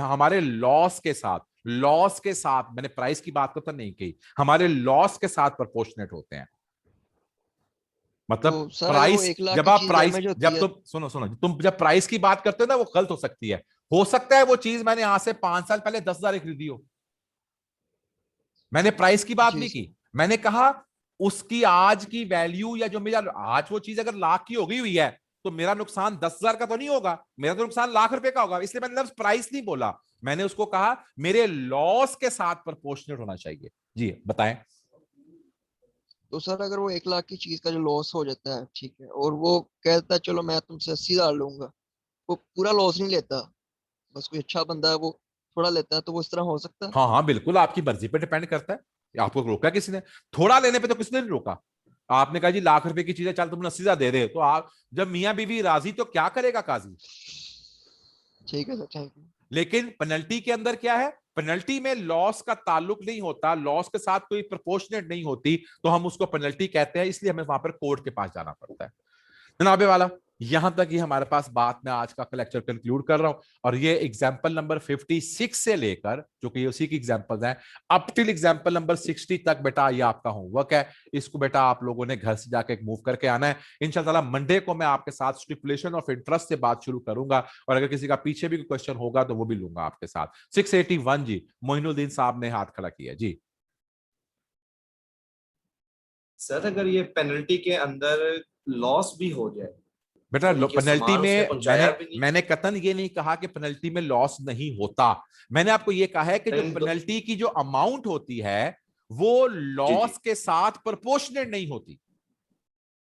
Speaker 1: हमारे लॉस के साथ मैंने प्राइस की बात तो नहीं की, हमारे लॉस के साथ प्रोपोर्शनेट होते हैं। मतलब
Speaker 4: तो सर अगर वो
Speaker 1: प्राइस
Speaker 4: 1 लाख
Speaker 1: जब
Speaker 4: की
Speaker 1: आप
Speaker 4: चीज
Speaker 1: प्राइस
Speaker 4: डैमेज होती
Speaker 1: जब
Speaker 4: है,
Speaker 1: तुम सुनो तुम जब प्राइस की बात करते हो ना वो गलत हो सकती है। हो सकता है वो चीज मैंने आज से 5 साल पहले 10,000 खरीदी हो, मैंने प्राइस की बात
Speaker 4: जी
Speaker 1: नहीं
Speaker 4: सर,
Speaker 1: की, मैंने कहा उसकी आज की वैल्यू या जो मेरा आज वो चीज अगर लाख की हो गई हुई है तो मेरा नुकसान 10,000 का तो नहीं होगा, मेरा तो नुकसान लाख रुपए का होगा। इसलिए मैंने लफ्ज प्राइस नहीं बोला, मैंने उसको कहा मेरे लॉस के साथ प्रोपोर्शनेट होना चाहिए। जी बताएं।
Speaker 4: तो सर अगर वो 1 लाख की चीज का जो लॉस हो जाता है, ठीक है, और वो कहता है चलो मैं तुमसे 80,000 लूंगा, वो पूरा लॉस नहीं लेता, बस कोई अच्छा बंदा है वो थोड़ा लेता है, तो वो इस तरह हो सकता है?
Speaker 1: हाँ हाँ बिल्कुल, आपकी मर्जी पे डिपेंड करता है। आपको रोका किसी ने? थोड़ा लेने पे तो किसी ने नहीं रोका। आपने कहा जी लाख रुपए की चीज है, चल तुम 80,000 दे दे, तो आप जब मियां बीवी राजी तो क्या करेगा काजी।
Speaker 4: ठीक है सर, थैंक यू।
Speaker 1: लेकिन पेनल्टी के अंदर क्या है, पेनल्टी में लॉस का ताल्लुक नहीं होता, लॉस के साथ कोई प्रोपोर्शनेट नहीं होती, तो हम उसको पेनल्टी कहते हैं, इसलिए हमें वहां पर कोर्ट के पास जाना पड़ता है। जनाबे वाला यहां तक ही हमारे पास बात, मैं आज का लेक्चर कंक्लूड कर रहा हूं और ये एग्जांपल नंबर 56 से लेकर जो कि उसी की एग्जांपल्स हैं अप टिल एग्जांपल नंबर 60 तक बेटा ये आपका होमवर्क है। इसको बेटा आप लोगों ने घर से जाके मूव करके आना है। इंशाल्लाह मंडे को मैं आपके साथ स्टिपुलेशन ऑफ इंटरेस्ट से बात शुरू करूंगा और अगर किसी का पीछे भी कोई क्वेश्चन होगा तो वो भी लूंगा आपके साथ। 681 जी मोइनुद्दीन साहब ने हाथ खड़ा किया जी।
Speaker 5: सर अगर ये पेनल्टी के अंदर लॉस भी हो जाए,
Speaker 1: बेटा
Speaker 5: उनके
Speaker 1: पेनल्टी
Speaker 5: सामान उसने
Speaker 1: में
Speaker 5: पहुंचाया भी नहीं,
Speaker 1: मैंने कतन ये नहीं कहा कि पेनल्टी में लॉस नहीं होता। मैंने आपको ये कहा है कि जो
Speaker 5: इन दो-
Speaker 1: पेनल्टी की जो अमाउंट होती है वो
Speaker 5: जी
Speaker 1: लॉस
Speaker 5: जी
Speaker 1: के साथ प्रोपोर्शनेट नहीं होती।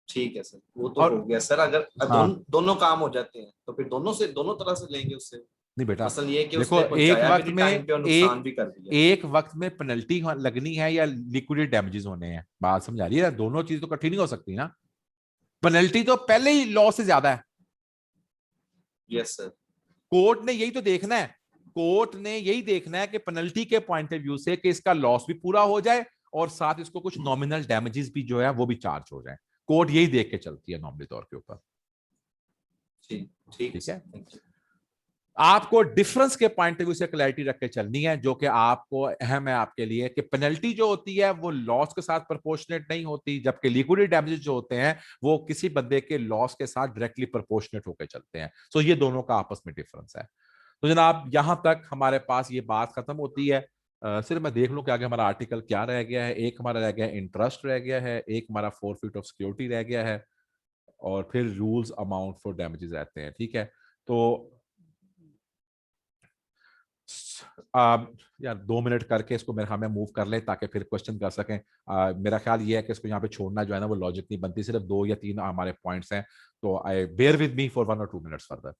Speaker 5: ठीक है सर, वो तो
Speaker 1: और
Speaker 5: हो गया सर। अगर
Speaker 1: हाँ
Speaker 5: दोनों काम हो जाते हैं तो फिर दोनों तरह से लेंगे उससे।
Speaker 1: नहीं बेटा,
Speaker 5: मसलन ये है कि
Speaker 1: देखो
Speaker 5: उसने
Speaker 1: एक
Speaker 5: पहुंचाया भी
Speaker 1: वक्त
Speaker 5: नहीं
Speaker 1: में
Speaker 5: टाइम पे और नुकसान
Speaker 1: एक
Speaker 5: भी कर दिया।
Speaker 1: एक वक्त में पेनल्टी लगनी है या लिक्विडेट डैमेजेस होने हैं, बात समझा रही है? दोनों चीज तो इकट्ठी नहीं हो सकती ना। पेनल्टी तो पहले ही लॉस से ज्यादा है।
Speaker 5: Yes sir.
Speaker 1: कोर्ट ने यही तो देखना है, कोर्ट ने यही देखना है कि पेनल्टी के पॉइंट ऑफ व्यू से कि इसका लॉस भी पूरा हो जाए और साथ इसको कुछ नॉमिनल डैमेजेस भी जो है वो भी चार्ज हो जाए। कोर्ट यही देख के चलती है नॉर्मली तौर के ऊपर।
Speaker 5: ठीक ठीक
Speaker 1: ठीक
Speaker 5: सर,
Speaker 1: है,
Speaker 5: थैंक यू।
Speaker 1: आपको डिफरेंस के पॉइंट ऑफ व्यू से क्लैरिटी रख के चलनी है, जो कि आपको अहम है आपके लिए, कि पेनल्टी जो होती है वो लॉस के साथ प्रोपोर्शनेट नहीं होती, जबकि लिक्विडेट डैमेजेस जो होते हैं वो किसी बंदे के लॉस के साथ डायरेक्टली प्रोपोर्शनेट होकर चलते हैं। सो ये दोनों का आपस में डिफरेंस है। तो जनाब यहां तक हमारे पास ये बात खत्म होती है। सिर्फ मैं देख लूं कि आगे हमारा आर्टिकल क्या रह गया है। एक हमारा रह गया इंटरेस्ट रह गया है, एक हमारा 4 फीट ऑफ सिक्योरिटी रह गया है, और फिर रूल्स अमाउंट फॉर डैमेजेस रहते हैं। ठीक है, तो यार 2 मिनट करके इसको मेरे ख्याल में मूव कर ले ताकि फिर क्वेश्चन कर सकें। मेरा ख्याल ये है कि इसको यहाँ पे छोड़ना जो है ना वो लॉजिक नहीं बनती। सिर्फ 2 या 3 हमारे पॉइंट्स हैं, तो I bear with me for 1 और 2 मिनट्स फर्दर।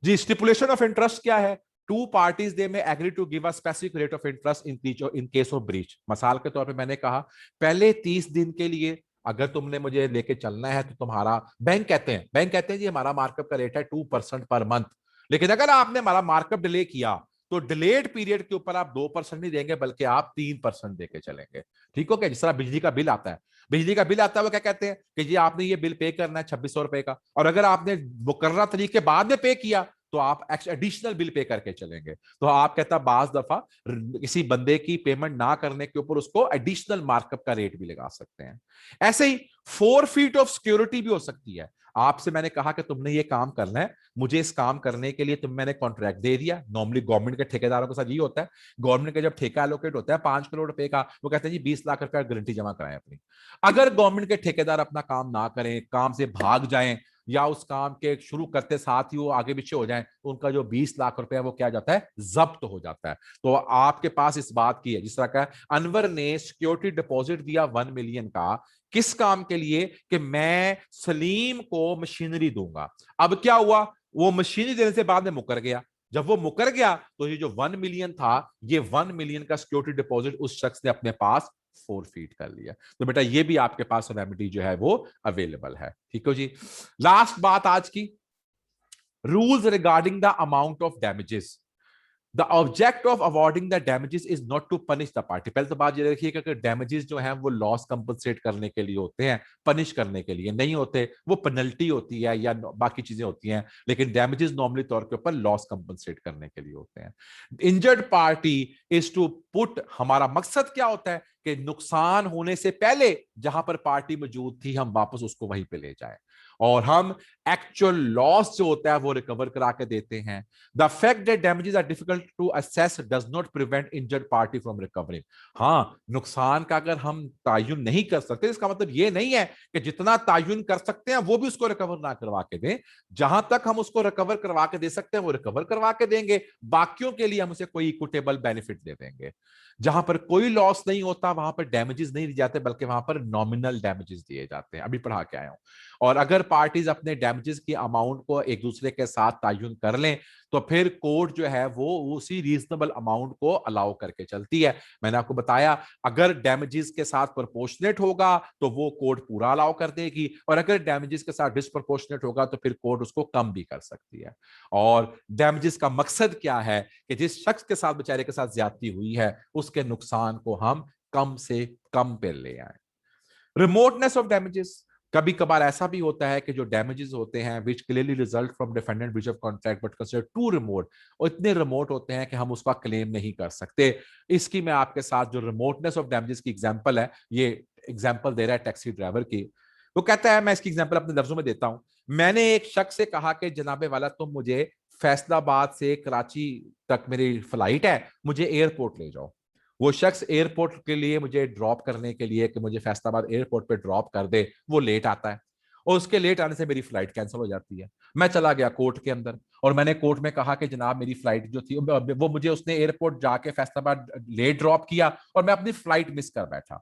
Speaker 1: जी, स्टिपुलेशन ऑफ इंटरेस्ट क्या है? Two parties they may agree to give a specific rate of interest in case of breach. मिसाल के तौर पे मैंने कहा पहले 30 दिन के लिए अगर तुमने मुझे लेके चलना है तो तुम्हारा बैंक कहते हैं जी हमारा मार्कअप का रेट है 2% पर मंथ। लेकिन अगर आपने हमारा मार्कअप डिले किया तो डिलेड पीरियड के ऊपर आप 2% नहीं देंगे बल्कि आप 3% देके चलेंगे। ठीक हो क्या? जिस तरह बिजली का बिल आता है, बिजली का बिल आता है वो क्या कहते हैं कि जी आपने ये बिल पे करना है 2600 रुपए का, और अगर आपने मुकर्रर तरीके बाद में पे किया तो आप एडिशनल बिल पे करके चलेंगे। तो आप कहता बाज दफा किसी बंदे की पेमेंट ना करने के ऊपर उसको एडिशनल मार्कअप का रेट भी लगा सकते हैं। ऐसे ही 4 फीट ऑफ सिक्योरिटी भी हो सकती है। आपसे मैंने कहा कि तुमने ये काम करना है, मुझे इस काम करने के लिए मैंने कॉन्ट्रैक्ट दे दिया। नॉर्मली गवर्नमेंट के ठेकेदारों के साथ ये होता है, गवर्नमेंट का जब ठेका एलोकेट होता है 5 करोड़ रुपए का, वो कहते हैं जी 20 लाख रुपए गारंटी जमा कराएं अपनी। अगर गवर्नमेंट के ठेकेदार अपना काम ना करें, काम से भाग जाएं, या उस काम के शुरू करते साथ ही वो आगे पीछे हो जाएं, तो उनका जो 20 लाख रुपए है वो क्या जाता है? जब्त हो जाता है। तो आपके पास इस बात की है, जिस तरह का अनवर ने सिक्योरिटी डिपॉजिट दिया 1 मिलियन का, किस काम के लिए? कि मैं सलीम को मशीनरी दूंगा। अब क्या हुआ? वो मशीनरी देने से बाद में मुकर गया। जब वो मुकर गया तो ये जो 1 मिलियन था, ये 1 मिलियन का सिक्योरिटी डिपॉजिट उस शख्स ने अपने पास 4 फीट कर लिया। तो बेटा ये भी आपके पास रेमेडी जो है वो अवेलेबल है। ठीक है जी। लास्ट बात आज की, rules regarding the amount of damages. The object of awarding the damages is not to punish the party. पहले तो बात ये रखिए कि डैमेजेस जो है वो लॉस कंपनसेट करने के लिए होते हैं, पनिश करने के लिए नहीं होते। वो पेनल्टी होती है या बाकी चीजें होती हैं, लेकिन डैमेजेस नॉर्मली तौर के ऊपर लॉस कंपनसेट करने के लिए होते हैं। Injured party is to put, हमारा मकसद क्या होता है कि नुकसान होने से पहले जहां पर पार्टी मौजूद थी हम वापस उसको वहीं पे ले जाएं, और हम एक्चुअल लॉस जो होता है वो रिकवर करा के देते हैं। The fact that damages are difficult to assess does not prevent injured party from recovering. हाँ, नुकसान का अगर हम तायुन नहीं कर सकते, इसका मतलब ये नहीं है कि जितना तायुन कर सकते हैं वो भी उसको रिकवर ना करवा के दें। जहां तक हम उसको रिकवर करवा के दे सकते हैं वो रिकवर करवा के देंगे, बाकियों के लिए हम उसे कोई इक्विटेबल बेनिफिट दे देंगे। जहां पर कोई लॉस नहीं होता वहां पर डैमेजेस नहीं दिए जाते, बल्कि वहां पर नॉमिनल डैमेजेस दिए जाते हैं। अभी पढ़ा के आया हूं। और अगर पार्टीज अपने डैमेजेस की अमाउंट को एक दूसरे के साथ तायुन कर लें तो फिर कोर्ट जो है वो उसी रीजनेबल अमाउंट को अलाउ करके चलती है। मैंने आपको बताया अगर डैमेजेस के साथ प्रोपोर्शनेट होगा तो वो कोर्ट पूरा अलाउ कर देगी, और अगर डैमेजेस के साथ डिसप्रोपोर्शनेट होगा तो फिर कोर्ट उसको कम भी कर सकती है। और डैमेजेस का मकसद क्या है कि जिस शख्स के साथ बेचारे के साथ ज्यादती हुई है उसके नुकसान को हम कम से कम पे ले आए। रिमोटनेस ऑफ डैमेजेस, कभी कभार ऐसा भी होता है कि जो डैमेजेस होते हैं which clearly result from defendant breach of contract but consider too remote, और इतने रिमोट होते हैं कि हम उसका क्लेम नहीं कर सकते। इसकी मैं आपके साथ जो रिमोटनेस ऑफ डैमेजेस की एग्जांपल है, ये एग्जांपल दे रहा है टैक्सी ड्राइवर की। वो कहता है, मैं इसकी एग्जांपल अपने लफ्जों में देता हूं, मैंने एक शख्स से कहा कि जनाबे वाला तुम मुझे फैसलाबाद से कराची तक मेरी फ्लाइट है, मुझे एयरपोर्ट ले जाओ। वो शख्स एयरपोर्ट के लिए मुझे ड्रॉप करने के लिए कि मुझे फैसलाबाद एयरपोर्ट पे ड्रॉप कर दे, वो लेट आता है और उसके लेट आने से मेरी फ्लाइट कैंसिल हो जाती है। मैं चला गया कोर्ट के अंदर और मैंने कोर्ट में कहा कि जनाब मेरी फ्लाइट जो थी वो मुझे उसने एयरपोर्ट जाके फैसलाबाद लेट ड्रॉप किया और मैं अपनी फ्लाइट मिस कर बैठा।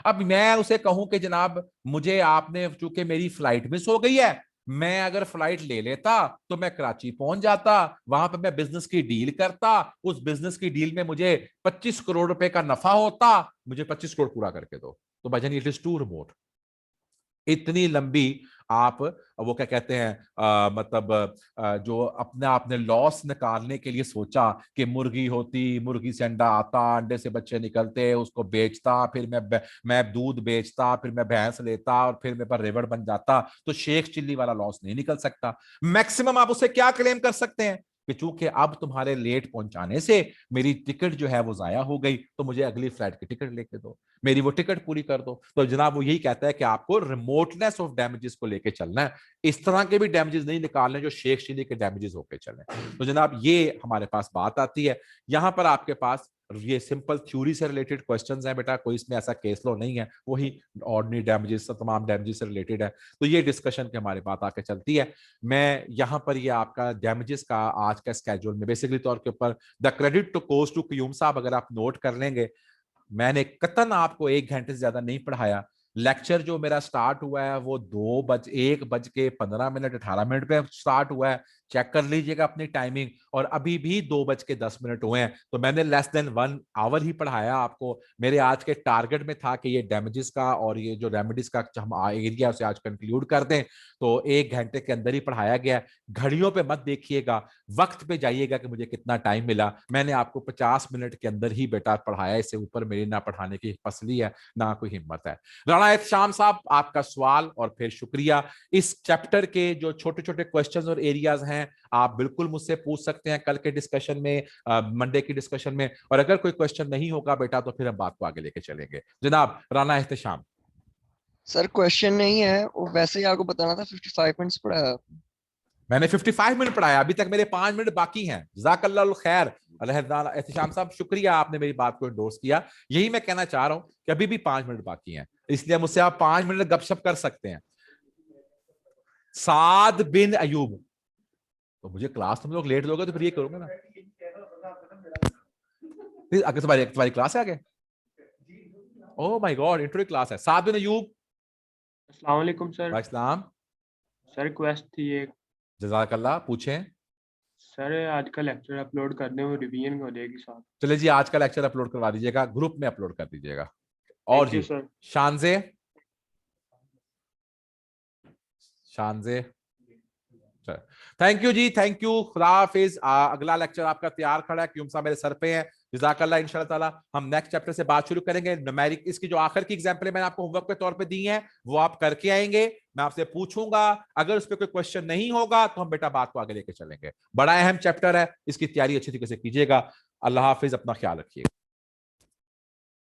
Speaker 1: अब मैं उसे कहूं कि जनाब मुझे आपने, चूंकि मेरी फ्लाइट मिस हो गई है, मैं अगर फ्लाइट ले लेता तो मैं कराची पहुंच जाता, वहां पर मैं बिजनेस की डील करता, उस बिजनेस की डील में मुझे 25 करोड़ रुपए का नफा होता, मुझे 25 करोड़ पूरा करके दो। तो भाईजान इट इज टू रिमोट। इतनी लंबी आप वो क्या कहते हैं मतलब जो अपने आपने लॉस निकालने के लिए सोचा कि मुर्गी होती, मुर्गी से अंडा आता, अंडे से बच्चे निकलते, उसको बेचता, फिर मैं दूध बेचता, फिर मैं भैंस लेता और फिर मेरे पास रेवड़ बन जाता, तो शेख चिल्ली वाला लॉस नहीं निकल सकता। मैक्सिमम आप उससे क्या क्लेम कर सकते हैं कि चूंकि अब तुम्हारे लेट पहुंचाने से मेरी टिकट जो है वो जाया हो गई, तो मुझे अगली फ्लाइट की टिकट लेके दो, मेरी वो टिकट पूरी कर दो। तो जनाब वो यही कहता है कि आपको रिमोटनेस ऑफ डैमेजेस को लेके चलना है, इस तरह के भी डैमेजेस नहीं निकालने जो शेख चिल्ली के डैमेजेस होके चले। तो जनाब ये हमारे पास बात आती है। यहां पर आपके पास ये सिंपल थ्योरी से रिलेटेड क्वेश्चंस हैं बेटा, कोई इसमें ऐसा केस लॉ नहीं है, वही ऑर्डिनरी डैमेजेस तमाम डैमेजेस से रिलेटेड है। तो ये डिस्कशन के हमारे बात आके चलती है। मैं यहाँ पर ये आपका डैमेजेस का आज का स्केड्यूल में बेसिकली तौर के ऊपर the credit to goes to क्यूम साहब, अगर आप नोट कर लेंगे, मैंने कतन आपको 1 घंटे से ज्यादा नहीं पढ़ाया। लेक्चर जो मेरा स्टार्ट हुआ है वो 1:15 पे स्टार्ट हुआ है, चेक कर लीजिएगा अपनी टाइमिंग, और अभी भी 2:10 हुए हैं, तो मैंने लेस देन 1 आवर ही पढ़ाया आपको। मेरे आज के टारगेट में था कि ये डैमेजेस का और ये जो रेमेडीज का हम एरिया उसे आज कंक्लूड कर दें, तो 1 घंटे के अंदर ही पढ़ाया गया। घड़ियों पे मत देखिएगा, वक्त पे जाइएगा कि मुझे कितना टाइम मिला। मैंने आपको 50 मिनट के अंदर ही बेटा पढ़ाया, इससे ऊपर मेरी ना पढ़ाने की पसली है ना कोई हिम्मत है। राणा एहतशाम साहब आपका सवाल और फिर शुक्रिया। इस चैप्टर के जो छोटे छोटे क्वेश्चंस और एरियाज हैं आप बिल्कुल मुझसे पूछ सकते हैं कल के डिस्कशन में, मंडे की डिस्कशन में, और अगर कोई क्वेश्चन नहीं होगा बेटा तो फिर हम बात को आगे लेके चलेंगे। जनाब राणा एहतशाम।
Speaker 4: सर क्वेश्चन नहीं है, वो वैसे ही आपको बताना था। 55 मिनट्स पढ़ाया आपने।
Speaker 1: मैंने 55 मिनट पढ़ाया, अभी तक मेरे 5 मिनट बाकी हैं। जज़ाकल्लाह खैर एहतशाम साहब, शुक्रिया आपने मेरी बात को एंडोर्स किया। यही मैं कहना चाह रहा हूं कि अभी भी 5 मिनट बाकी हैं, इसलिए मुझसे आप 5 मिनट गपशप कर सकते हैं। साद बिन अयूब, तो मुझे क्लास तुम लोग लेट दोगे तो फिर ये करूंगा ना, फिर अगर तुम्हारी क्लास है आगे। Oh my God, intro class है। साद बिन अयूब।
Speaker 6: अस्सलाम वालेकुम सर।
Speaker 1: वालेकुम।
Speaker 6: सर रिक्वेस्ट थी एक।
Speaker 1: जज़ाकल्लाह, पूछें।
Speaker 6: सर आज का लेक्चर अपलोड कर दें, वो रिवीजन हो जाएगी साथ।
Speaker 1: चलिए जी, आज का लेक्चर अपलोड करवा दीजिएगा, ग्रुप में अपलोड कर दीजिएगा। और जी
Speaker 6: सर
Speaker 1: शानजे, शानजे, थैंक यू जी, थैंक यू, खुदा हाफिज। अगला लेक्चर आपका तैयार खड़ा है, क्यों साहब मेरे सर पे है। जज़ाकल्लाह, इंशाल्लाह ताला हम नेक्स्ट चैप्टर से बात शुरू करेंगे। न्यूमेरिक इसकी जो आखिर की एग्जांपल मैंने आपको होमवर्क के तौर पे दी है वो आप करके आएंगे, मैं आपसे पूछूंगा, अगर उस पर कोई क्वेश्चन नहीं होगा तो हम बेटा बात को आगे लेके चलेंगे। बड़ा अहम चैप्टर है, इसकी तैयारी अच्छी तरीके से कीजिएगा। अल्लाह हाफिज, अपना ख्याल रखिएगा।